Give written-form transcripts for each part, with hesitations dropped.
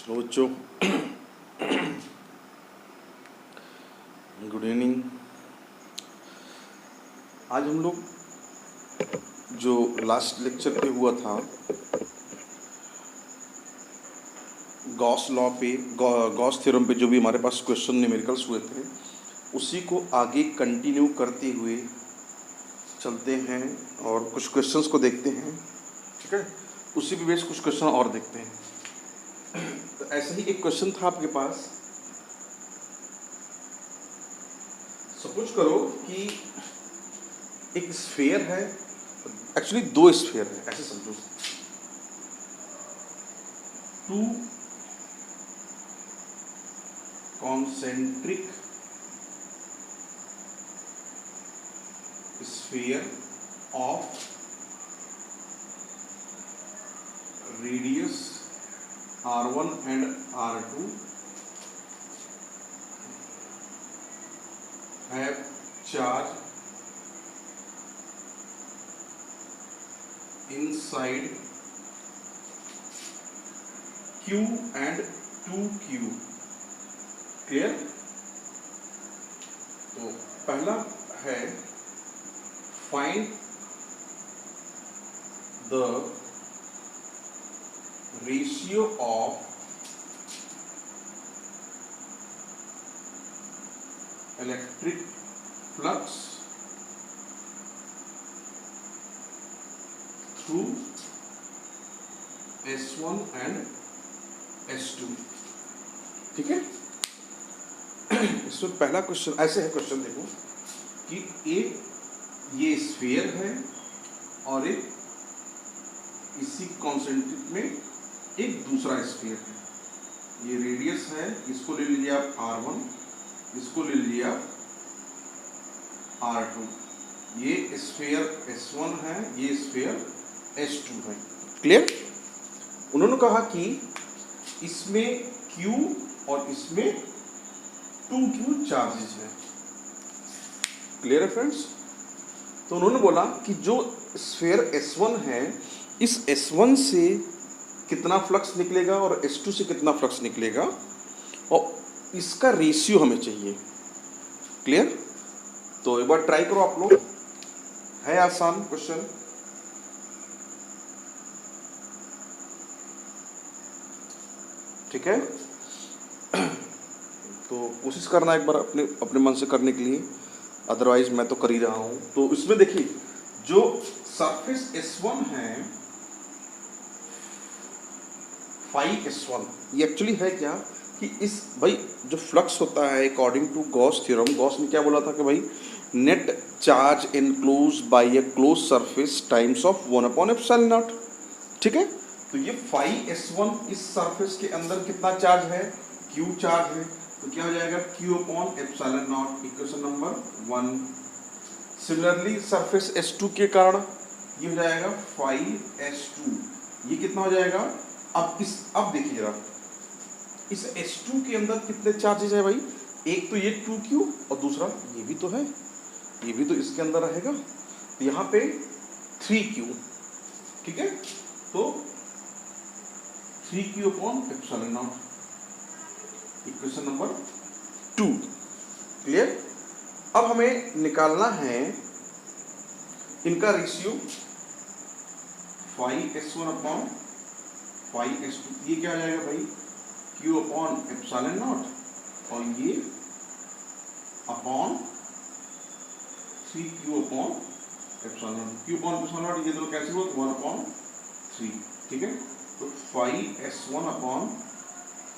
Hello बच्चों, good evening. आज हम लोग जो लास्ट लेक्चर पे हुआ था गॉस लॉ पे, गॉस थ्योरम पे, जो भी हमारे पास क्वेश्चन न्यूमेरिकल्स हुए थे, उसी को आगे कंटिन्यू करते हुए चलते हैं और कुछ क्वेश्चंस को देखते हैं। ठीक है, उसी पे बेस कुछ क्वेश्चन और देखते हैं। तो ऐसा ही एक क्वेश्चन था आपके पास। सपोज करो कि एक स्फीयर है, एक्चुअली दो स्फीयर है, ऐसे समझो। To concentric sphere of radius r1 and r2 have charge inside q and 2q। Clear? तो पहला है find the ratio of electric flux through S1 and S2। ठीक है, इसमें पहला क्वेश्चन ऐसे है। क्वेश्चन देखो कि एक ये स्फीयर है और एक इसी कॉन्सेंट्रिक में एक दूसरा स्फीयर है। ये रेडियस है, इसको ले लीजिए आप r1, इसको ले लीजिए आप r2। ये स्फीयर S1 है, ये स्फीयर S2 है। क्लियर? उन्होंने कहा कि इसमें Q और इसमें 2Q चार्जेस है। क्लियर है फ्रेंड्स? तो उन्होंने बोला कि जो स्फीयर S1 है, इस S1 से कितना फ्लक्स निकलेगा और S2 से कितना फ्लक्स निकलेगा, और इसका रेशियो हमें चाहिए। क्लियर? तो एक बार ट्राई करो आप लोग, है आसान क्वेश्चन। ठीक है, तो कोशिश करना एक बार अपने मन से करने के लिए, अदरवाइज मैं तो कर ही रहा हूं। तो इसमें देखिए, जो सरफेस S1 है, फाई S1, ये एक्चुअली है क्या कि इस भाई जो फ्लक्स होता है according to Gauss theorem, Gauss ने क्या बोला था कि भाई net charge enclose by a close surface times of 1/ε0। ठीक है, तो ये फाई S1 इस सरफेस के अंदर कितना चार्ज है, Q चार्ज है, तो क्या हो जाएगा Q/ε0, equation number 1। Similarly surface S2 के कारण ये हो जाएगा फाई S2, ये कितना हो जाएगा। अब देखिए जरा, इस S2 के अंदर कितने चार्जेस है भाई, एक तो ये 2Q और दूसरा ये भी तो है, ये भी तो इसके अंदर रहेगा, तो यहाँ पे 3Q। ठीक है, तो 3Q/ε0, इक्वेशन नंबर 2। क्लियर? अब हमें निकालना है इनका ratio, phi S1 phi S2, ये क्या आ जाएगा भाई Q/ε0, और ये अपॉन 3Q/ε0। Q/ε0 ये दोनों कैसे हो, 1/3। ठीक है, तो फाई S1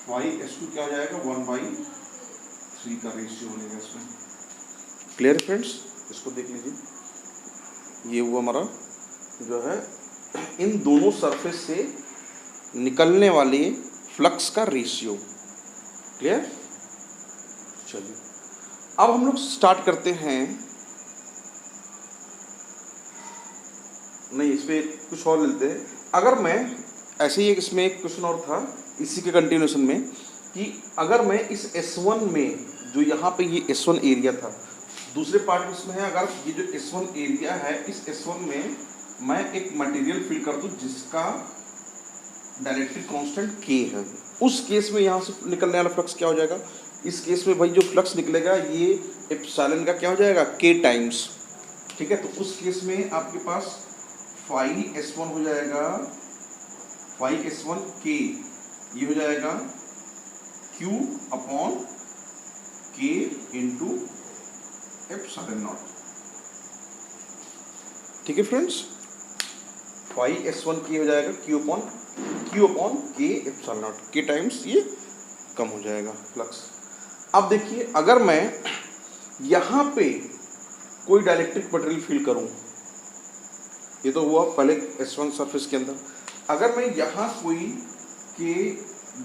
फाई S2 क्या हो जाएगा 1/3 का रेशियो बनेगा इसमें। Clear friends? इसको देख लीजिए, ये हुआ हमारा जो है इन दोनों सरफेस से निकलने वाले फ्लक्स का रेशियो। क्लियर? चलिए अब हम लोग स्टार्ट करते हैं। नहीं, इस पे कुछ और लेते हैं। अगर मैं ऐसे ही इसमें एक क्वेश्चन और था इसी के कंटिन्यूएशन में, कि अगर मैं इस S1 में, जो यहाँ पे ये S1 एरिया था, दूसरे पार्ट इसमें है, अगर ये जो S1 एरिया है, इस S1 में मैं एक मटेरियल फिल कर दूं जिसका डायरेक्टरी कांस्टेंट K है, उस केस में यहाँ से निकलने वाला फ्लक्स क्या हो जाएगा, इस केस में भाई जो फ्लक्स निकलेगा ये एप्सिलॉन का क्या हो जाएगा, के टाइम्स, ठीक है। तो उस केस में आपके पास फाई S1 हो जाएगा, फाई S1 के, ये हो जाएगा Q अपॉन के इंटू एप्सिलॉन नॉट, ठीक है फ्रेंड्स। फाई S1 के हो जाएगा Q अपॉन के एप्सिलॉन नॉट, के टाइम्स ये कम हो जाएगा फ्लक्स। अब देखिए अगर मैं यहाँ पे कोई डाइलेक्ट्रिक मटेरियल फील करूँ, ये तो हुआ पहले S1 सरफेस के अंदर, अगर मैं यहाँ कोई के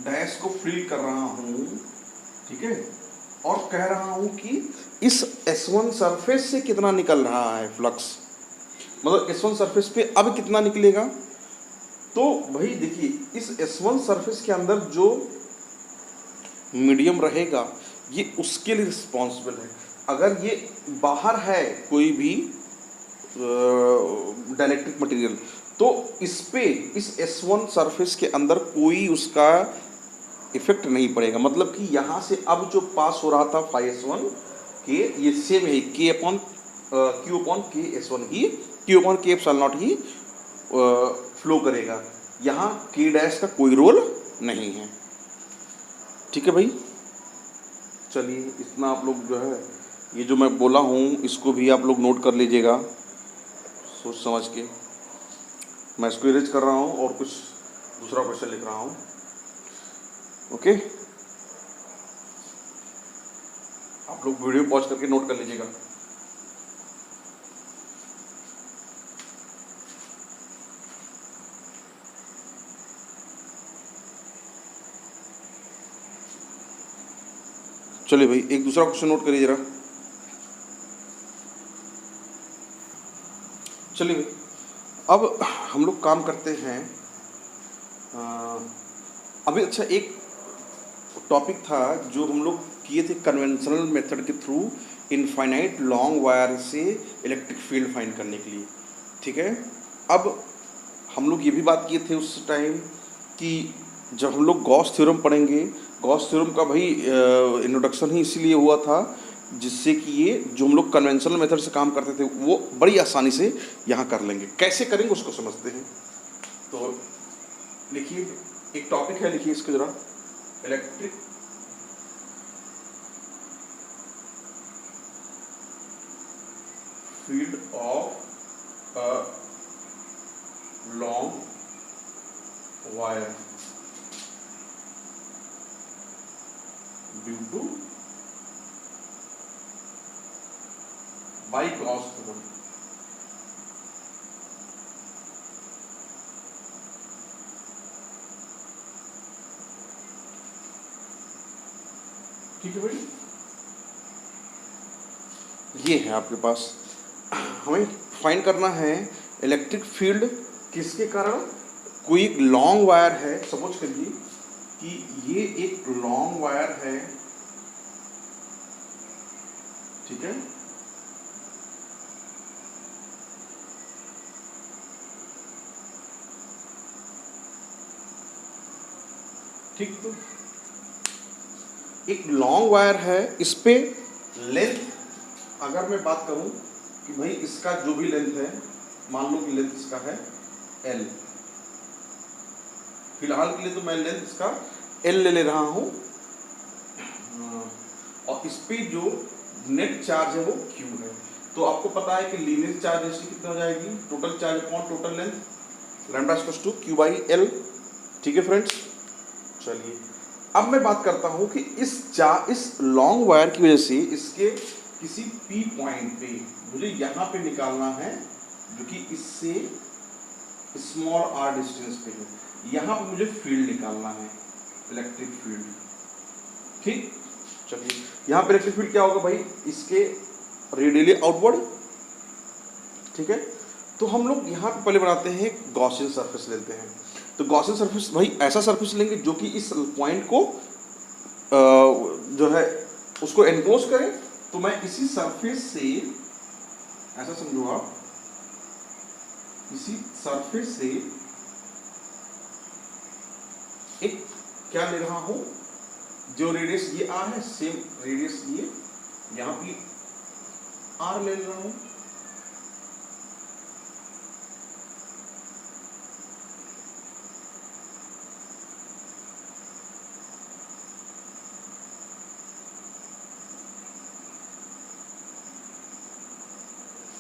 डैश को फील कर रहा हूँ, ठीक है, और कह रहा हूँ कि इस S1 सरफेस से कितना निकल रहा है फ्लक्स, मतलब S1 सरफेस पे अब कितना निकलेगा, तो भाई देखिए इस S1 सरफेस के अंदर जो मीडियम रहेगा ये उसके लिए रिस्पॉन्सिबल है। अगर ये बाहर है कोई भी डाइलेक्ट्रिक मटेरियल, तो इस पे इस S1 सरफेस के अंदर कोई उसका इफेक्ट नहीं पड़ेगा, मतलब कि यहाँ से अब जो पास हो रहा था फाई S1 के, ये सेम है Q अपॉन के S1 ही, Q अपॉन के एप्सिलॉन नॉट ही फ्लो करेगा, यहाँ के डैश का कोई रोल नहीं है, ठीक है भाई। चलिए इतना आप लोग जो है ये जो मैं बोला हूँ इसको भी आप लोग नोट कर लीजिएगा सोच समझ के। मैं इसको इरेज कर रहा हूँ और कुछ दूसरा क्वेश्चन लिख रहा हूँ, ओके। आप लोग वीडियो पॉज करके नोट कर लीजिएगा। चलिए भाई एक दूसरा क्वेश्चन नोट करिए जरा। चलिए भाई अब हम लोग काम करते हैं अभी, अच्छा एक टॉपिक था जो हम लोग किए थे कन्वेंशनल मेथड के थ्रू इनफाइनाइट लॉन्ग वायर से इलेक्ट्रिक फील्ड फाइंड करने के लिए, ठीक है। अब हम लोग ये भी बात किए थे उस टाइम कि जब हम लोग गॉस थ्योरम पढ़ेंगे, गॉस थ्योरम का भाई इंट्रोडक्शन ही इसीलिए हुआ था जिससे कि ये जो हम लोग कन्वेंशनल मेथड से काम करते थे वो बड़ी आसानी से यहाँ कर लेंगे। कैसे करेंगे उसको समझते हैं। तो लिखिए एक टॉपिक है, लिखिए इसको जरा, electric field of a long wire due two by Gauss theorem. ठीक है भाई, ये है आपके पास। हमें फाइंड करना है इलेक्ट्रिक फील्ड किसके कारण, कोई एक लॉन्ग वायर है, सपोज करिए कि ये एक लॉन्ग वायर है, ठीक है, ठीक, तो एक लॉन्ग वायर है, इस पे लेंथ अगर मैं बात करूं कि भाई इसका जो भी लेंथ है, मान लो कि लेंथ इसका है L, फिलहाल के लिए तो मैं लेंथ इसका L ले रहा हूं, और इस पे जो नेट चार्ज है वो Q है। तो आपको पता है कि लीनियर चार्ज रेशियो कितना हो जाएगी, total charge upon total length, lambda equals to Q by L, ठीक है फ्रेंड्स। चलिए अब मैं बात करता हूं कि इस लॉन्ग वायर की वजह से इसके किसी P पॉइंट पे मुझे यहाँ पे निकालना है जो कि इससे स्मॉल r डिस्टेंस पे है, यहाँ पे मुझे फील्ड निकालना है, इलेक्ट्रिक फील्ड, ठीक। चलिए यहाँ पे इलेक्ट्रिक फील्ड क्या होगा भाई, इसके रेडियली आउटवर्ड, ठीक है। तो हम लोग यहाँ पे पहले बनाते हैं गॉसियन सरफेस लेते हैं। तो गॉसियन सरफेस भाई ऐसा सरफेस लेंगे जो कि इस पॉइंट को जो है उसको एनक्लोज करे। तो मैं इसी सरफेस से, ऐसा समझो आप, इसी सरफेस से एक क्या ले रहा हूं, जो रेडियस ये आर है सेम रेडियस ये यहां भी आर ले रहा हूं।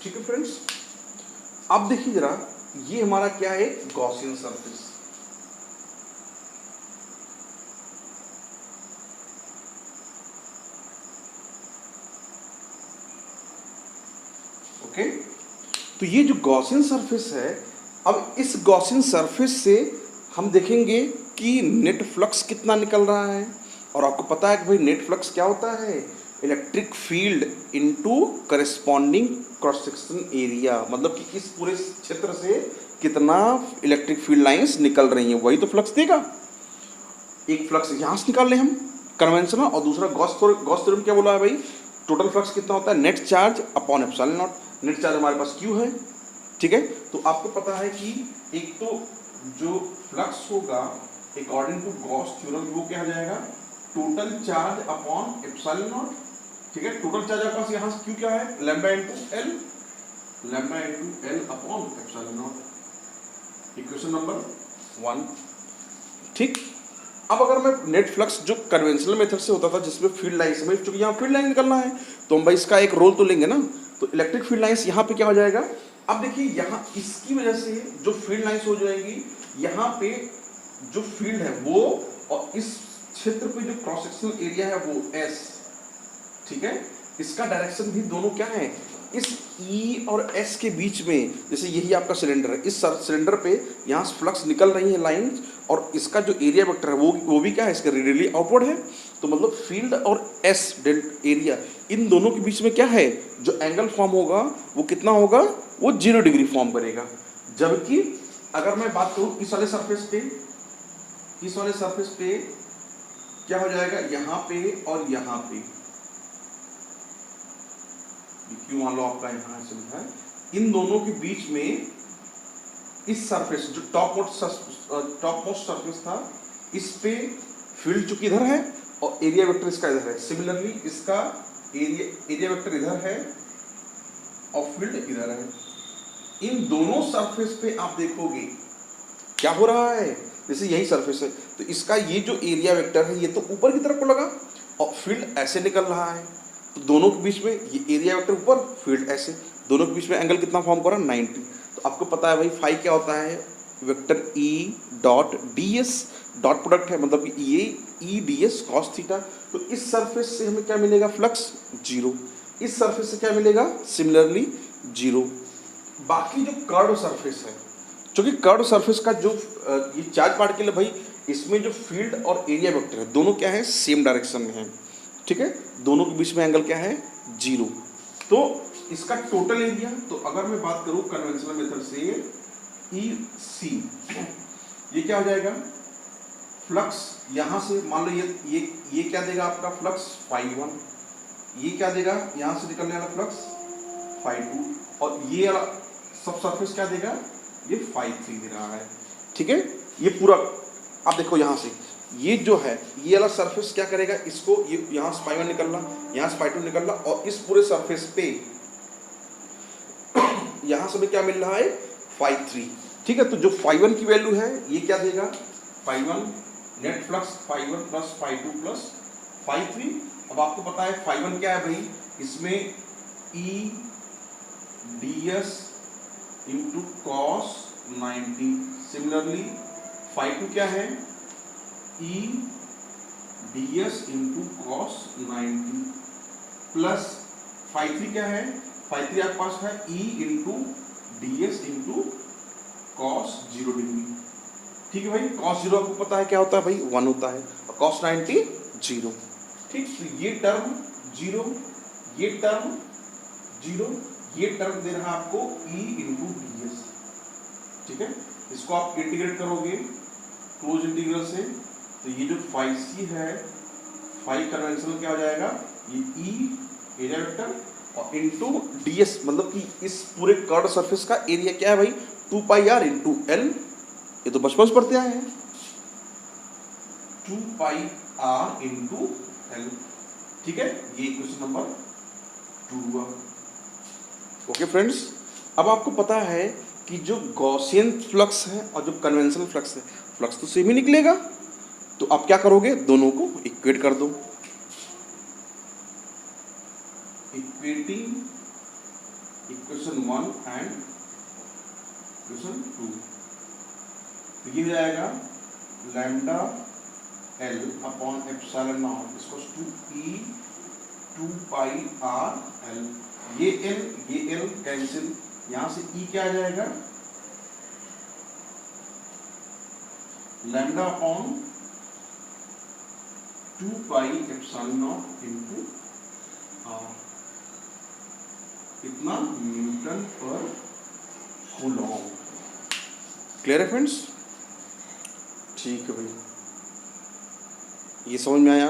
ठीक है फ्रेंड्स, अब देखिए जरा, ये हमारा क्या है, गॉसियन सरफेस। ओके, तो ये जो गॉसियन सरफेस है, अब इस गॉसियन सरफेस से हम देखेंगे कि नेट फ्लक्स कितना निकल रहा है। और आपको पता है कि भाई नेट फ्लक्स क्या होता है, electric field into corresponding cross section area, मतलब कि इस पूरे क्षेत्र से कितना इलेक्ट्रिक फील्ड लाइंस निकल रही हैं, वही तो फ्लक्स देगा। एक फ्लक्स यहाँ से निकाल लें हम कन्वेंशनल, और दूसरा गॉस थ्योरम क्या बोला है भाई, टोटल फ्लक्स कितना होता है, net charge upon epsilon not. Net charge हमारे पास क्यू है, ठीक है। तो आपको पता है कि एक तो जो फ्लक्स होगा अकॉर्डिंग टू गॉस थ्योरम वो क्या हो जाएगा, total charge upon epsilon not, ठीक है। टोटल चार्ज आपके पास यहाँ से क्यू क्या है, lambda into L, lambda into L upon epsilon not, equation number 1, ठीक। अब अगर मैं नेट फ्लक्स जो कन्वेंशनल मेथड से होता था जिसमें फील्ड लाइंस में, चूंकि यहाँ फील्ड लाइन निकलना है तो हम भाई इसका एक रोल तो लेंगे ना, तो इलेक्ट्रिक फील्ड लाइंस यहाँ पे क्या हो जाएगा, अब देखिए यहाँ इसकी वजह से जो फील्ड लाइंस हो जाएगी, यहाँ पे जो फील्ड है वो, और इस क्षेत्र पे जो क्रॉस सेक्शनल एरिया है वो एस, ठीक है। इसका डायरेक्शन भी दोनों क्या है, इस ई और एस के बीच में, जैसे यही आपका सिलेंडर है, इस सिलेंडर पे यहाँ से फ्लक्स निकल रही है लाइन, और इसका जो एरिया वेक्टर है वो भी क्या है, इसका रेडियली आउटवर्ड है। तो मतलब फील्ड और एस डेल्ट एरिया, इन दोनों के बीच में क्या है, जो एंगल फॉर्म होगा वो कितना होगा, वो 0 डिग्री फॉर्म करेगा। जबकि अगर मैं बात करूँ इस वाले सरफेस पे, इस वाले सरफेस पे क्या हो जाएगा, यहाँ पे और यहाँ पे, क्यों मान लो आपका यहाँ से है, इन दोनों के बीच में इस सरफेस जो टॉप मोस्ट सरफेस था, इस पे फील्ड चूंकि इधर है और एरिया वेक्टर इसका इधर है, सिमिलरली इसका एरिया वेक्टर इधर है और फील्ड इधर है। इन दोनों सरफेस पे आप देखोगे क्या हो रहा है, जैसे यही सरफेस है तो इसका ये जो एरिया वेक्टर है ये तो ऊपर की तरफ को लगा और फील्ड ऐसे निकल रहा है, तो दोनों के बीच में ये एरिया वेक्टर ऊपर, फील्ड ऐसे, दोनों के बीच में एंगल कितना फॉर्म कर रहा है, 90। तो आपको पता है भाई फाई क्या होता है, vector E dot D S, dot product है, मतलब कि ये ई डी एस कॉस थीटा। तो इस सरफेस से हमें क्या मिलेगा, फ्लक्स 0, इस सरफेस से क्या मिलेगा, सिमिलरली 0। बाकी जो कर्व सरफेस है, क्योंकि कर्व सरफेस का जो ये चार्ज पार्टिकल है भाई, इसमें जो फील्ड और एरिया वेक्टर है दोनों क्या है, सेम डायरेक्शन में है, ठीक है। दोनों के बीच में एंगल क्या है, 0। तो इसका टोटल एरिया, तो अगर मैं बात करूं कन्वेंशनल मेथड से, ई सी, ये क्या हो जाएगा, फ्लक्स यहाँ से मान लो ये क्या देगा आपका फ्लक्स, φ1, ये क्या देगा, यहाँ से निकलने वाला फ्लक्स φ2, और ये वाला सब सरफेस क्या देगा, ये φ3 दे रहा है, ठीक है। ये पूरा आप देखो यहाँ से ये जो है, ये वाला सरफेस क्या करेगा, इसको ये यहाँ से φ1 निकल रहा, यहाँ से φ2 निकल रहा, और इस पूरे सरफेस पे यहाँ से क्या मिल रहा है, φ3, ठीक है। तो जो φ1 की वैल्यू है ये क्या देगा, φ1 नेट फ्लक्स φ1 प्लस φ2 प्लस φ3। अब आपको पता है φ1 क्या है भाई, इसमें E D S into cos 90, similarly φ2 क्या है, E D S into cos 90 plus φ3 क्या है, φ3 आपके पास है E into D S into cos 0 degree, ठीक है भाई। कॉस 0 आपको पता है क्या होता है भाई, 1 होता है, और कॉस 90 0, ठीक। तो ये टर्म 0, ये टर्म 0, ये टर्म दे रहा है आपको ई इंटू डी एस, ठीक है। इसको आप इंटीग्रेट करोगे क्लोज इंटीग्रल से, तो ये जो फाई सी है, फाई कन्वेंशनल क्या हो जाएगा, ये ई एरिया वेक्टर और इंटू डी एस, मतलब कि इस पूरे कर्व सरफेस का एरिया क्या है भाई, 2 पाई आर इंटू एल, ये तो बचपन से पढ़ते आए हैं, 2 पाई आर इंटू एल। ठीक है, ये क्वेश्चन नंबर 2 हुआ। ओके फ्रेंड्स, अब आपको पता है कि जो गॉसियन फ्लक्स है और जो कन्वेंशनल फ्लक्स है, फ्लक्स तो सेम ही निकलेगा। तो आप क्या करोगे, दोनों को इक्वेट कर दो। इक्वेटिंग इक्वेशन 1 एंड इक्वेशन 2, तो ये हो जाएगा lambda L upon epsilon not इसको to E 2 pi R L. ये एल कैंसिल, यहां से ई क्या आ जाएगा, lambda upon 2 pi epsilon not into R, इतना न्यूटन पर कूलॉम। क्लियर है फ्रेंड्स? ठीक है भाई, ये समझ में आया?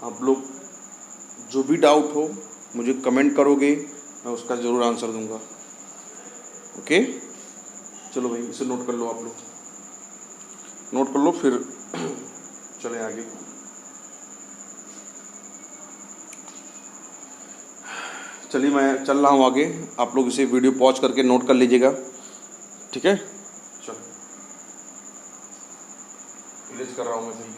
आप लोग जो भी डाउट हो मुझे कमेंट करोगे, मैं उसका ज़रूर आंसर दूंगा। ओके, चलो भाई इसे नोट कर लो, आप लोग नोट कर लो, फिर चले आगे। चलिए मैं चल रहा हूँ आगे, आप लोग इसे वीडियो पॉज करके नोट कर लीजिएगा। ठीक है, चलो इरेज कर रहा हूँ मैं भाई।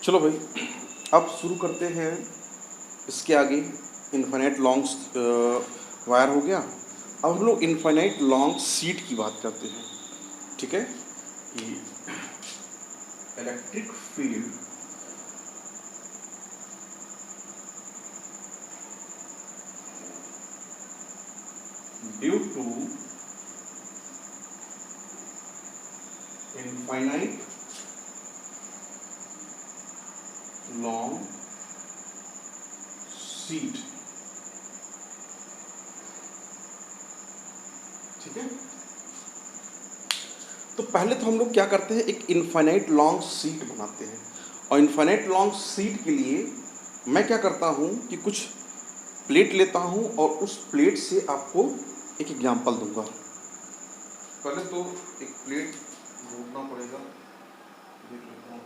चलो भाई, अब शुरू करते हैं। इसके आगे इन्फिनिट लॉन्ग वायर हो गया, अब हम लोग इन्फिनिट लॉन्ग सीट की बात करते हैं। ठीक है, कि electric field due to infinite long sheet. ठीक है, तो पहले तो हम लोग क्या करते हैं, एक इनफाइनाइट लॉन्ग सीट बनाते हैं। और इनफाइनाइट लॉन्ग सीट के लिए मैं क्या करता हूं कि कुछ प्लेट लेता हूं और उस प्लेट से आपको एक एग्जांपल दूंगा। पहले तो एक प्लेट ढूंढना पड़ेगा, देख लेता हूं।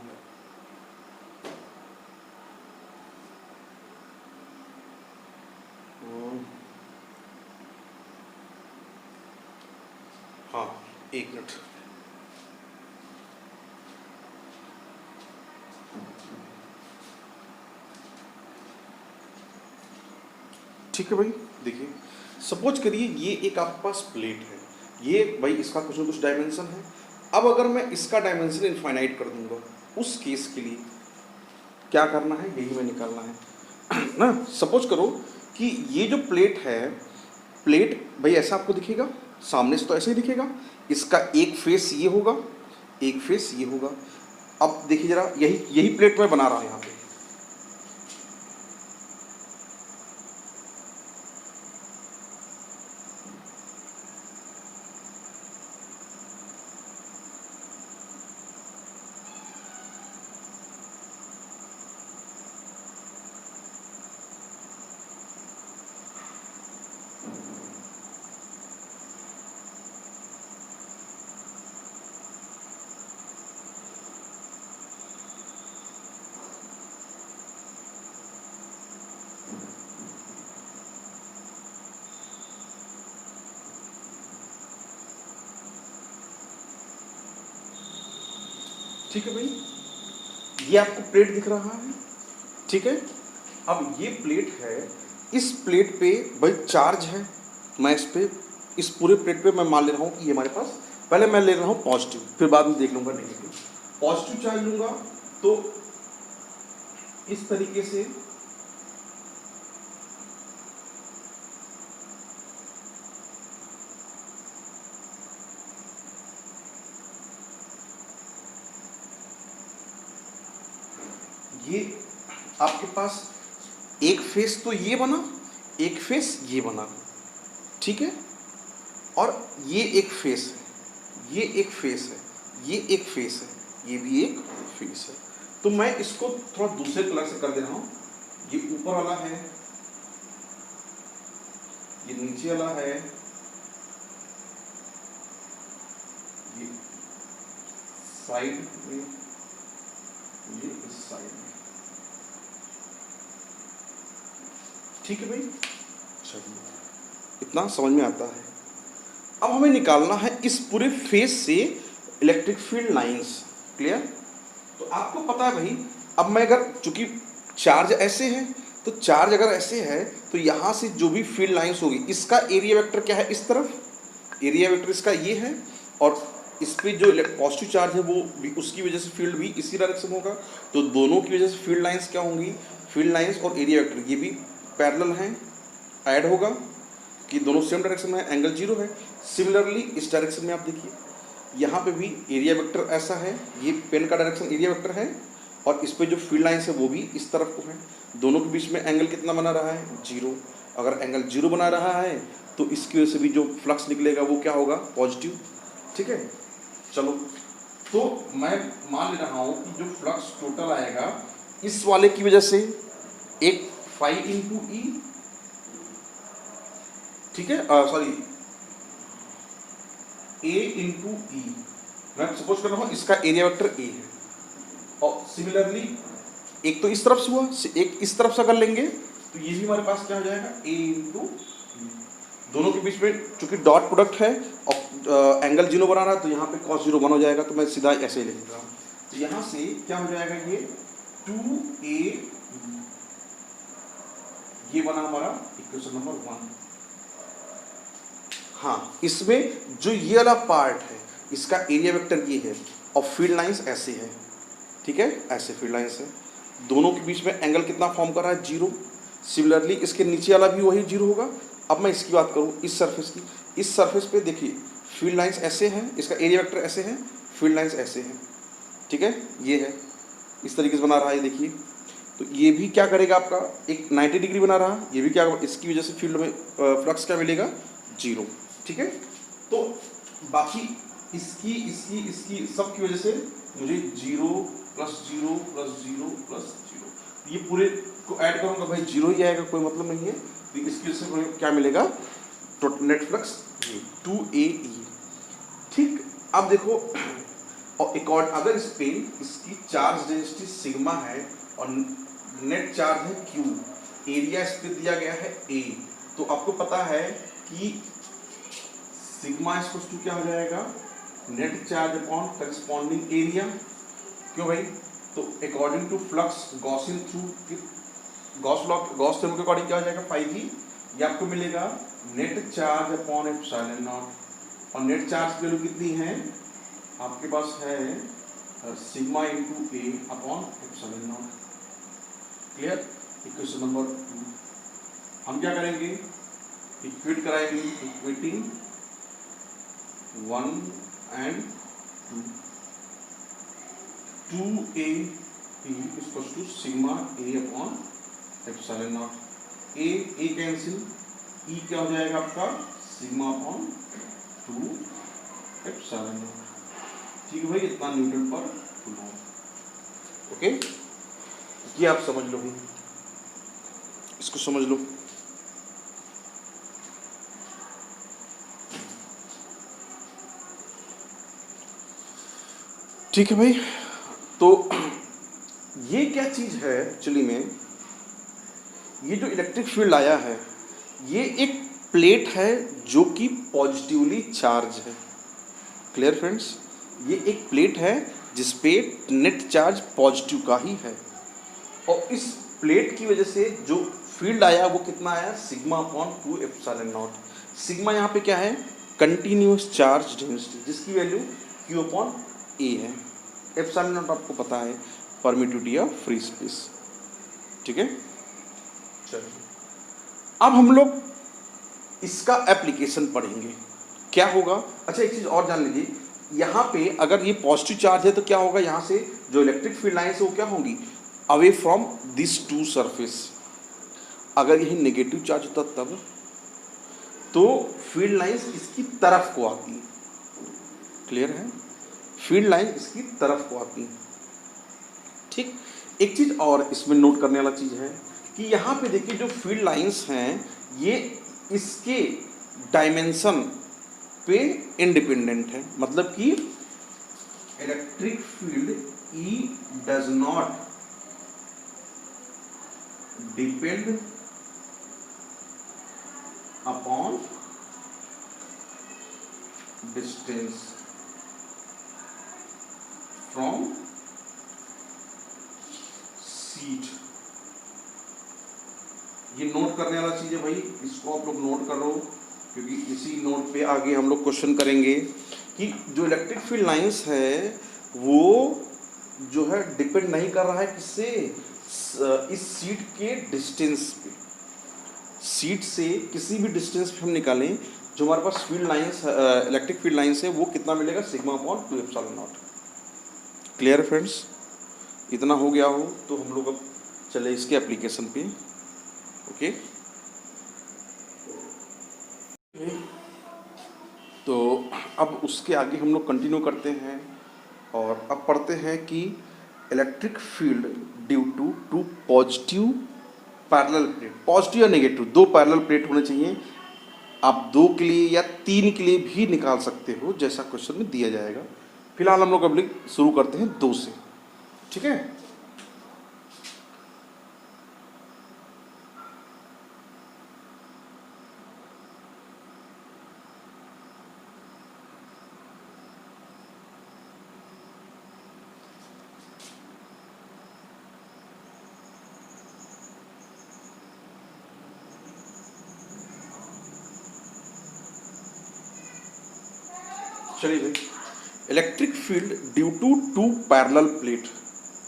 हाँ, एक मिनट। ठीक है भाई, देखिए सपोज करिए ये एक आपके पास प्लेट है, ये भाई इसका कुछ ना कुछ डायमेंशन है। अब अगर मैं इसका डायमेंशन इनफाइनाइट कर दूंगा, उस केस के लिए क्या करना है, यही मैं निकालना है ना। सपोज करो कि ये जो प्लेट है, प्लेट भाई ऐसा आपको दिखेगा, सामने से तो ऐसे ही दिखेगा। इसका एक फेस ये होगा, एक फेस ये होगा। अब देखिए जरा, यही यही प्लेट मैं बना रहा हूं यहाँ पे। ठीक है भाई, ये आपको प्लेट दिख रहा है। ठीक है, अब ये प्लेट है, इस प्लेट पे भाई चार्ज है। मैं इस पे, इस पूरे प्लेट पे मैं मान ले रहा हूँ कि ये हमारे पास, पहले मैं ले रहा हूँ पॉजिटिव, फिर बाद में देख लूँगा नेगेटिव। पॉजिटिव चार्ज लूँगा तो इस तरीके से ये आपके पास एक फेस तो ये बना, एक फेस ये बना। ठीक है, और ये एक फेस है, ये एक फेस है, ये एक फेस है, ये भी एक फेस है। तो मैं इसको थोड़ा दूसरे कलर से कर दे रहा हूँ। ये ऊपर वाला है, ये नीचे वाला है, ये साइड में, ये इस साइड में। ठीक है भाई, चलिए इतना समझ में आता है। अब हमें निकालना है इस पूरे फेस से इलेक्ट्रिक फील्ड लाइंस। क्लियर? तो आपको पता है भाई, अब मैं अगर चूंकि चार्ज ऐसे है, तो चार्ज अगर ऐसे है तो यहाँ से जो भी फील्ड लाइंस होगी, इसका एरिया वेक्टर क्या है, इस तरफ एरिया वेक्टर इसका ये है, और इस पे जो पॉजिटिव चार्ज है वो भी, उसकी वजह से फील्ड भी इसी डायरेक्शन में होगा। तो दोनों की वजह से फील्ड लाइंस क्या होंगी, फील्ड लाइंस और एरिया वेक्टर ये भी पैरेलल हैं, ऐड होगा कि दोनों सेम डायरेक्शन में है, एंगल 0 है। सिमिलरली इस डायरेक्शन में आप देखिए, यहाँ पे भी एरिया वेक्टर ऐसा है, ये पेन का डायरेक्शन एरिया वेक्टर है, और इस पे जो फील्ड लाइंस है वो भी इस तरफ को है। दोनों के बीच में एंगल कितना बना रहा है, 0। अगर एंगल 0 बना रहा है तो इसकी वजह से भी जो फ्लक्स निकलेगा वो क्या होगा, पॉजिटिव। ठीक है, चलो तो मैं मान ले रहा हूँ कि जो फ्लक्स टोटल आएगा इस वाले की वजह से एक फाई इंटू ई, ठीक है, सॉरी ए इंटू ई, मैं सपोज कर रहा हूँ इसका एरिया वेक्टर ए है, और सिमिलरली एक तो इस तरफ से हुआ, एक इस तरफ से अगर लेंगे तो ये भी हमारे पास क्या हो जाएगा, ए इंटू, दोनों के बीच में चूंकि डॉट प्रोडक्ट है और एंगल 0 बना रहा है तो यहाँ पे cos 0 1 हो जाएगा, तो मैं सीधा ऐसे ही लिख रहा हूँ। तो यहाँ से क्या हो जाएगा, ये 2a, ये बना हमारा इक्वेशन नंबर 1। हाँ, इसमें जो ये वाला पार्ट है इसका एरिया वेक्टर ये है, और फील्ड लाइंस ऐसे है। ठीक है, ऐसे फील्ड लाइंस है, दोनों के बीच में एंगल कितना फॉर्म कर रहा है, 0। सिमिलरली इसके नीचे वाला भी वही 0 होगा। अब मैं इसकी बात करूँ इस सरफेस की, इस सरफेस पे देखिए फील्ड लाइंस ऐसे हैं, इसका एरिया वेक्टर ऐसे है, फील्ड लाइंस ऐसे हैं। ठीक है, ये है, इस तरीके से बना रहा है, देखिए। तो ये भी क्या करेगा, आपका एक 90 डिग्री बना रहा, ये भी क्या, इसकी वजह से फील्ड में फ्लक्स क्या मिलेगा, 0। ठीक है, तो बाकी इसकी इसकी इसकी सब की वजह से मुझे 0 + 0 + 0 + 0, ये पूरे को ऐड करूँगा भाई 0 ही आएगा, कोई मतलब नहीं है। तो इसकी वजह से क्या मिलेगा, नेट फ्लक्स 2AE। ठीक, अब देखो, और एक और अगर इस पे इसकी चार्ज डेंसिटी सिग्मा है और नेट चार्ज है Q, एरिया इस पे दिया गया है A, तो आपको पता है कि सिग्मा इक्वल्स टू क्या हो जाएगा, net charge upon corresponding area. क्यों भाई, तो according to flux Gaussian through, Gauss theorem के अकॉर्डिंग क्या हो जाएगा, 5G। ये आपको मिलेगा net charge upon epsilon naught, और नेट चार्ज की वैल्यू कितनी है आपके पास है, sigma into A upon epsilon not. Clear, equation number 2 हम क्या करेंगे, इक्वेट कराएंगे, equating 1 and 2, 2AE equals to sigma A upon epsilon not. A cancel, ई क्या हो जाएगा आपका, सिग्मा अपॉन 2 एप्सिलॉन नॉट। ठीक है भाई, इतना न्यूटन पर कूलम्ब। ओके, ये आप समझ लो, इसको समझ लो। ठीक है भाई, तो ये क्या चीज़ है एक्चुअली में, ये जो इलेक्ट्रिक फील्ड आया है ये एक प्लेट है जो कि पॉजिटिवली चार्ज है। क्लियर फ्रेंड्स, ये एक प्लेट है जिसपे नेट चार्ज पॉजिटिव का ही है, और इस प्लेट की वजह से जो फील्ड आया वो कितना आया, sigma upon 2 epsilon naught. Sigma यहाँ पे क्या है, कंटिन्यूस चार्ज डेंसिटी, जिसकी वैल्यू Q अपॉन A है। एप्सिलॉन नॉट आपको पता है परमिटिविटी ऑफ फ्री स्पेस। ठीक है, चलिए अब हम लोग इसका एप्लीकेशन पढ़ेंगे, क्या होगा। अच्छा, एक चीज़ और जान लीजिए, यहाँ पे अगर ये पॉजिटिव चार्ज है तो क्या होगा, यहाँ से जो इलेक्ट्रिक फील्ड लाइन्स है वो क्या होंगी, away from this to surface. अगर यही नेगेटिव चार्ज होता तब, तो फील्ड लाइंस इसकी तरफ को आती है। क्लियर है? फील्ड लाइन इसकी तरफ को आती है। ठीक, एक चीज और इसमें नोट करने वाला चीज है कि यहाँ पे देखिए जो फील्ड लाइंस हैं ये इसके डायमेंशन पे इंडिपेंडेंट है। मतलब कि electric field E does not depend upon distance from seat. ये नोट करने वाला चीज है भाई, इसको आप लोग नोट करो, क्योंकि इसी नोट पे आगे हम लोग क्वेश्चन करेंगे कि जो इलेक्ट्रिक फील्ड लाइंस है वो जो है डिपेंड नहीं कर रहा है किससे, इस सीट के डिस्टेंस पे। सीट से किसी भी डिस्टेंस पे हम निकालें जो हमारे पास field lines electric field lines है वो कितना मिलेगा, sigma upon 2 epsilon not. Clear friends? इतना हो गया हो तो हम लोग अब चले इसके एप्लीकेशन पे। ओके, तो अब उसके आगे हम लोग कंटिन्यू करते हैं और अब पढ़ते हैं कि electric field due to two positive parallel plate. Positive या नेगेटिव दो पैरेलल प्लेट होने चाहिए। आप 2 के लिए या 3 के लिए भी निकाल सकते हो, जैसा क्वेश्चन में दिया जाएगा। फिलहाल हम लोग अब शुरू करते हैं 2 से। ठीक है, चलिए भाई, electric field due to two parallel plate.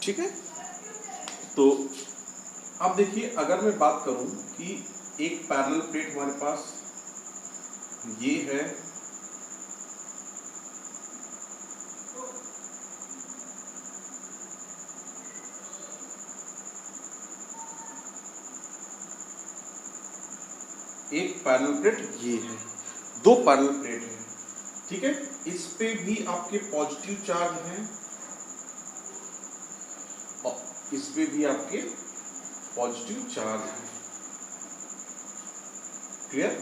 ठीक है, तो अब देखिए अगर मैं बात करूं कि एक पैरेलल प्लेट हमारे पास ये है, एक पैरेलल प्लेट ये है, 2 पैरेलल प्लेट है। ठीक है, इस पे भी आपके पॉजिटिव चार्ज हैं और इस पे भी आपके पॉजिटिव चार्ज है। क्लियर?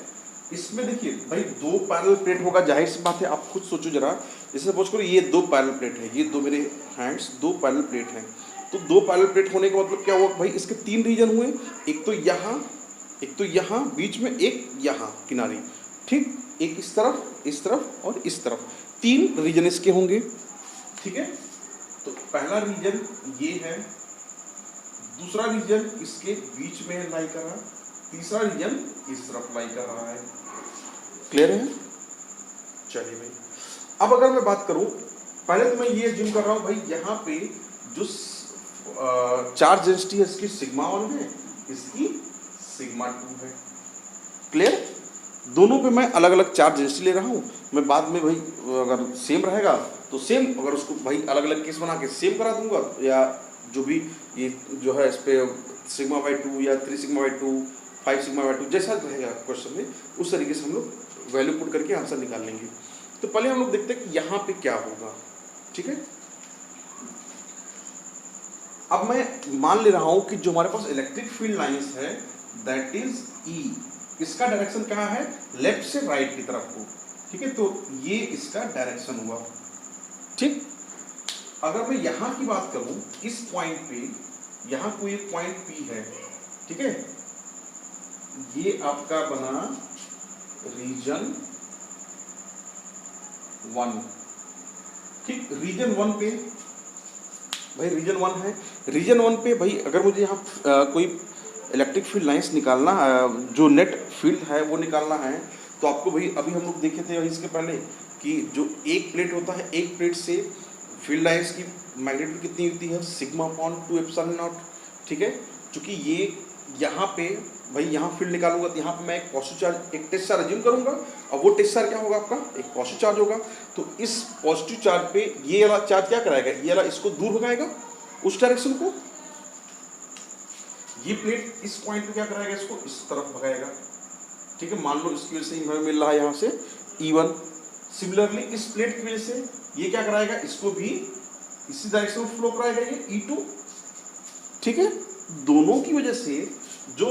इसमें देखिए भाई 2 पैरेलल प्लेट होगा, जाहिर सी बात है। आप खुद सोचो जरा, जैसे सपोज करो ये 2 पैरेलल प्लेट है, ये 2 मेरे हैंड्स 2 पैरेलल प्लेट हैं। तो 2 पैरेलल प्लेट होने का मतलब क्या हुआ भाई, इसके 3 रीजन हुए, एक तो यहाँ, एक तो यहाँ बीच में, एक यहाँ किनारे। ठीक, एक इस तरफ और इस तरफ, 3 रीजन इसके होंगे। ठीक है, तो पहला रीजन ये है, दूसरा रीजन इसके बीच में लाई कर रहा है, तीसरा रीजन इस तरफ लाई कर रहा है। क्लियर है? चलिए भाई, अब अगर मैं बात करूं, पहले तो मैं ये जिम कर रहा हूं भाई, यहाँ पे जो चार्ज डेंसिटी है इसकी सिग्मा 1 है, इसकी सिग्मा 2 है। क्लियर? दोनों पे मैं अलग अलग चार्ज डेंसिटी ले रहा हूँ। मैं बाद में भाई अगर सेम रहेगा तो सेम, अगर उसको भाई अलग अलग केस बना के सेम करा दूंगा, या जो भी ये जो है इस पे सिग्मा बाई 2 या 3 सिग्मा बाई 2, 5 सिग्मा बाई 2 जैसा रहेगा क्वेश्चन में, उस तरीके से हम लोग वैल्यू पुट करके आंसर निकाल लेंगे। तो पहले हम लोग देखते हैं कि यहाँ पे क्या होगा। ठीक है, अब मैं मान ले रहा हूं कि जो हमारे पास इलेक्ट्रिक फील्ड लाइंस है दैट इज ई, इसका डायरेक्शन क्या है, लेफ्ट से राइट की तरफ को। ठीक है, तो ये इसका डायरेक्शन हुआ। ठीक, अगर मैं यहां की बात करूं, इस पॉइंट पे यहां कोई एक पॉइंट पी है। ठीक है, ये आपका बना रीजन 1। ठीक, रीजन 1 पे भाई, रीजन 1 है, रीजन 1 पे भाई अगर मुझे यहाँ कोई इलेक्ट्रिक फील्ड लाइंस निकालना है, जो नेट फील्ड है वो निकालना है, तो आपको भाई अभी हम लोग देखे थे इसके पहले कि जो एक प्लेट होता है, एक प्लेट से फील्ड लाइंस की मैग्नीट्यूड कितनी होती है, सिग्मा अपॉन 2 एप्सिलॉन नॉट। ठीक है, चूंकि ये यहाँ पे भाई यहाँ फील्ड निकालूंगा तो यहाँ पे मैं एक पॉजिटिव चार्ज, एक टेस्ट चार्ज अज्यूम करूंगा, और वो टेस्ट चार्ज क्या होगा आपका, एक पॉजिटिव चार्ज होगा। तो इस पॉजिटिव चार्ज पे ये वाला चार्ज क्या कराएगा, ये वाला इसको दूर भगाएगा उस डायरेक्शन को, ये प्लेट इस पॉइंट पे क्या कराएगा, इसको इस तरफ भगाएगा। ठीक है, मान लो इसकी वजह से हमें मिल रहा है यहाँ से E1। सिमिलरली इस प्लेट की वजह से ये क्या कराएगा, इसको भी इसी डायरेक्शन में फ्लो कराएगा ये E2। ठीक है, दोनों की वजह से जो